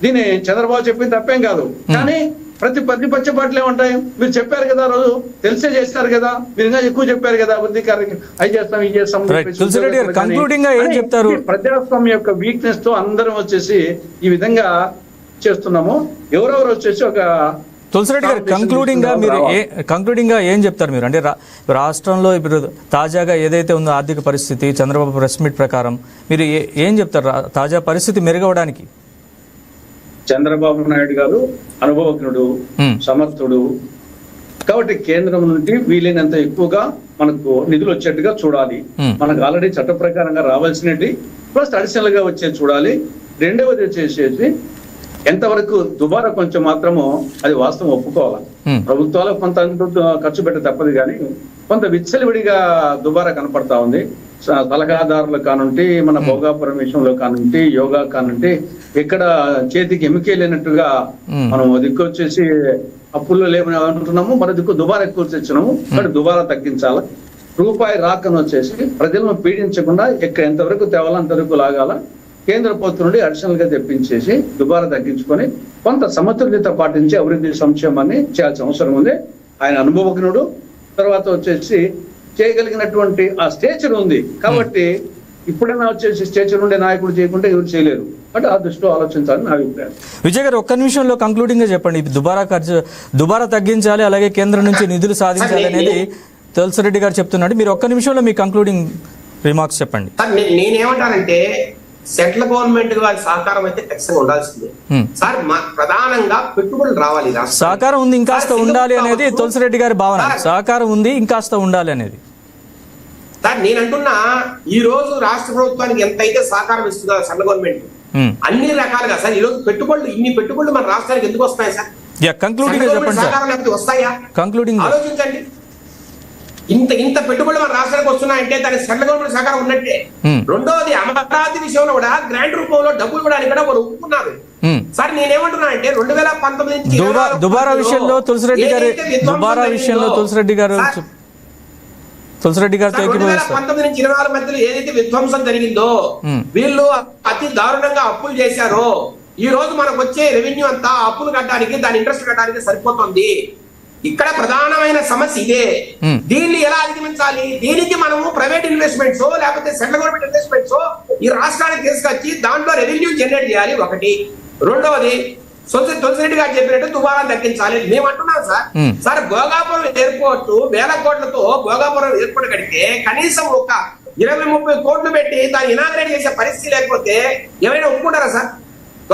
దీన్ని చంద్రబాబు చెప్పింది తప్పేం కాదు. కానీ ప్రతిపక్ష పార్టీలు ఏమంటాయి? మీరు చెప్పారు కదా రోజు, తెలిసే చేస్తారు కదా, మీరు ఇంకా ఎక్కువ చెప్పారు కదా, అభివృద్ధి కార్యక్రమం అవి చేస్తాం ఇది చేస్తాం. తులసిరెడ్డి గారు కంక్లూడింగ్ గా ఏం చెప్తారు? ప్రజాస్వామ్యం యొక్క వీక్నెస్ తో అందరం వచ్చేసి ఈ విధంగా చేస్తున్నాము. ఎవరెవరు వచ్చేసి ఒక తులసిరెడ్డి గారు కంక్లూడింగ్ గా ఏం చెప్తారు మీరు? అంటే రాష్ట్రంలో ఇప్పుడు తాజాగా ఏదైతే ఉందో ఆర్థిక పరిస్థితి, చంద్రబాబు ప్రెస్ మీట్ ప్రకారం మీరు ఏం చెప్తారు తాజా పరిస్థితి మెరుగవడానికి? చంద్రబాబు నాయుడు గారు అనుభవజ్ఞుడు, సమర్థుడు కాబట్టి కేంద్రం నుండి వీలైనంత ఎక్కువగా మనకు నిధులు వచ్చేట్టుగా చూడాలి. మనకు ఆల్రెడీ చట్ట ప్రకారంగా రావాల్సినవి ప్లస్ అడిషనల్ గా వచ్చేది చూడాలి. రెండవది వచ్చేసేసి ఎంతవరకు దుబారా కొంచెం మాత్రమో అది వాస్తవం ఒప్పుకోవాలి. ప్రభుత్వాలు కొంత ఖర్చు పెట్ట తప్పదు, కానీ కొంత విచ్చలవిడిగా దుబారా కనపడతా ఉంది. సలహాదారులు కానుంటి, మన భోగాపురం విషయంలో కానుంటి, యోగా కానుంటి, ఎక్కడ చేతికి ఎముకే లేనట్టుగా మనం దిక్కు వచ్చేసి అప్పుల్లో లేమని అంటున్నాము, మన దిక్కు దుబారా ఎక్కువ తెచ్చినాము. కానీ దుబారా తగ్గించాల. రూపాయి రాకను వచ్చేసి ప్రజలను పీడించకుండా ఎంతవరకు తేవాలో అంతవరకు లాగాల. కేంద్ర ప్రభుత్వం నుండి అడిషనల్ గా తెప్పించేసి దుబారా తగ్గించుకొని కొంత సమతుల్యత పాటించి అభివృద్ధి సంక్షేమాన్ని చేయాల్సిన అవసరం ఉంది. ఆయన అనుభవజ్ఞుడు, తర్వాత వచ్చేసి చేయగలిగినటువంటి ఆ స్టేచర్ ఉంది. కాబట్టి ఇప్పుడైనా వచ్చేసి స్టేచర్ ఉండే నాయకుడు చేయకుంటే ఎవరు చేయలేరు. అంటే ఆ దృష్టిలో ఆలోచించాలని నా అభిప్రాయం. విజయ్ గారు ఒక్క నిమిషంలో కంక్లూడింగ్ గా చెప్పండి. దుబారా తగ్గించాలి, అలాగే కేంద్రం నుంచి నిధులు సాధించాలి అనేది తులసిరెడ్డి గారు చెప్తున్నాడు. మీరు ఒక్క నిమిషంలో మీ కంక్లూడింగ్ రిమార్క్స్ చెప్పండి. నేనేమంటానంటే సెంట్రల్ గవర్నమెంట్ వారి సహకారం అయితే ఖచ్చితంగా ఉండాల్సిందే సార్. ప్రధానంగా పెట్టుబడులు రావాలి. సహకారం ఉంది, ఇంకాస్త ఉండాలి అనేది తులసిరెడ్డి గారి భావన. సహకారం ఉంది, ఇంకాస్త ఉండాలి అనేది సార్. నేనంటున్నా ఈ రోజు రాష్ట్ర ప్రభుత్వానికి ఎంతైతే సహకారం ఇస్తుందో సెంట్రల్ గవర్నమెంట్ అన్ని రకాలుగా సార్, ఈ రోజు ఇన్ని పెట్టుబడులు మన రాష్ట్రానికి ఎందుకు వస్తాయి సార్? కంక్లూడింగ్ చెప్పండి సార్. వస్తాయా? కంక్లూడింగ్ ఆలోచించండి. ఇంత పెట్టుబడులు మన రాష్ట్రానికి వస్తున్నాయంటే దానికి సెంట్రల్ గవర్నమెంట్ సహకారం ఉన్నట్టే. రెండోది అమరావతి విషయంలో కూడా గ్రాంట్ రూపంలో డబ్బులు కూడా కూడా వారు ఒప్పుకున్నారు సార్. నేనేమంటున్నా అంటే 2019 దుబారా విషయంలో తులసిరెడ్డి గారు 2019 నుంచి 24 మధ్యలో ఏదైతే విధ్వంసం జరిగిందో, వీళ్ళు అతి దారుణంగా అప్పులు చేశారో, ఈ రోజు మనకు వచ్చే రెవెన్యూ అంతా అప్పులు కట్టడానికి, దాని ఇంట్రెస్ట్ కట్టడానికి సరిపోతుంది. ఇక్కడ ప్రధానమైన సమస్య ఇదే. దీన్ని ఎలా అధిగమించాలి? దీనికి మనము ప్రైవేట్ ఇన్వెస్ట్మెంట్స్ లేకపోతే సెంట్రల్ గవర్నమెంట్ ఇన్వెస్ట్మెంట్స్ ఈ రాష్ట్రానికి తీసుకొచ్చి దాంట్లో రెవెన్యూ జనరేట్ చేయాలి ఒకటి. రెండవది తులసిరెడ్డి గారు చెప్పినట్టు దుబారా తగ్గించాలి. మేము అంటున్నాం సార్ భోగాపురం ఎయిర్పోర్ట్ 1000 కోట్లతో భోగాపురం ఎయిర్పోర్ట్ కడితే కనీసం ఒక 20-30 కోట్లు పెట్టి దాన్ని ఇనాగ్రేట్ చేసే పరిస్థితి లేకపోతే ఎవరైనా ఒప్పుకుంటారా సార్?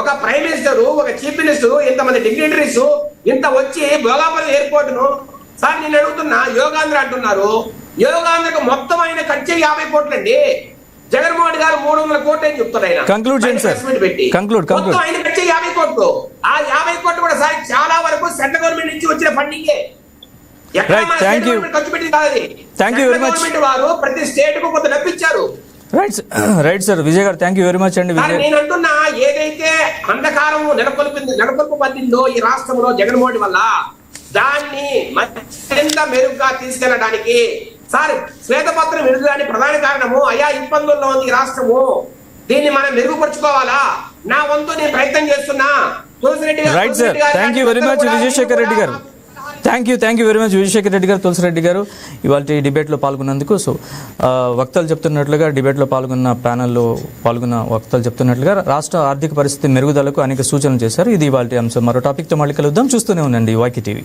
ఒక ప్రైమ్ మినిస్టర్, ఒక చీఫ్ మినిస్టర్, ఇంతమంది డిగ్నిటరీస్ ఇంత వచ్చి భోగాపురం ఎయిర్పోర్ట్ ను సార్ నేను అడుగుతున్నా, యోగాంధ్ర అంటున్నారు. యోగాంధ్రకు మొత్తం ఆయన ఖర్చు 50 కోట్లు అండి. జగన్మోహన్ గారు 300 కోట్లు అని చెప్తారు. ఆయన మొత్తం ఆయన ఖర్చు 50 కోట్లు. ఆ 50 కోట్లు కూడా సార్ చాలా వరకు సెంట్రల్ గవర్నమెంట్ నుంచి వచ్చిన ఫండింగే. ఖర్చు పెట్టింది కాదు. వారు ప్రతి స్టేట్ కు కొంత డబ్బిచ్చారు. Right sir. విజయ్ గారు థ్యాంక్ యూ వెరీ మచ్ అండి. నేను అంటున్నా, ఏదైతే అంధకారం నెలకొల్పబడిందో ఈ రాష్ట్రంలో జగన్మోహన్ వల్ల, దాన్ని మరింత మెరుగ్గా తీసుకెళ్లడానికి సార్ శ్వేతపత్రం విడుదలని ప్రధాన కారణము. అయా ఇబ్బందుల్లో ఉంది ఈ రాష్ట్రము, దీన్ని మనం మెరుగుపరుచుకోవాలా. నా వంతు నేను ప్రయత్నం చేస్తున్నా. తులసిరెడ్డి గారు right sir. Thank you very much Vijayasekhar Reddy గారు. Thank you very much Vijayasekhar Reddy గారు, తులసిరెడ్డి గారు ఇవాళ డిబేట్లో పాల్గొన్నందుకు. సో వక్తలు చెప్తున్నట్లుగా, డిబేట్లో పాల్గొన్న పాల్గొన్న వక్తలు చెప్తున్నట్లుగా రాష్ట్ర ఆర్థిక పరిస్థితి మెరుగుదలకు అనేక సూచనలు చేశారు. ఇది ఇవాళ అంశం. మరో టాపిక్తో మళ్ళీ కలుద్దాం. చూస్తూనే ఉండండి YK TV.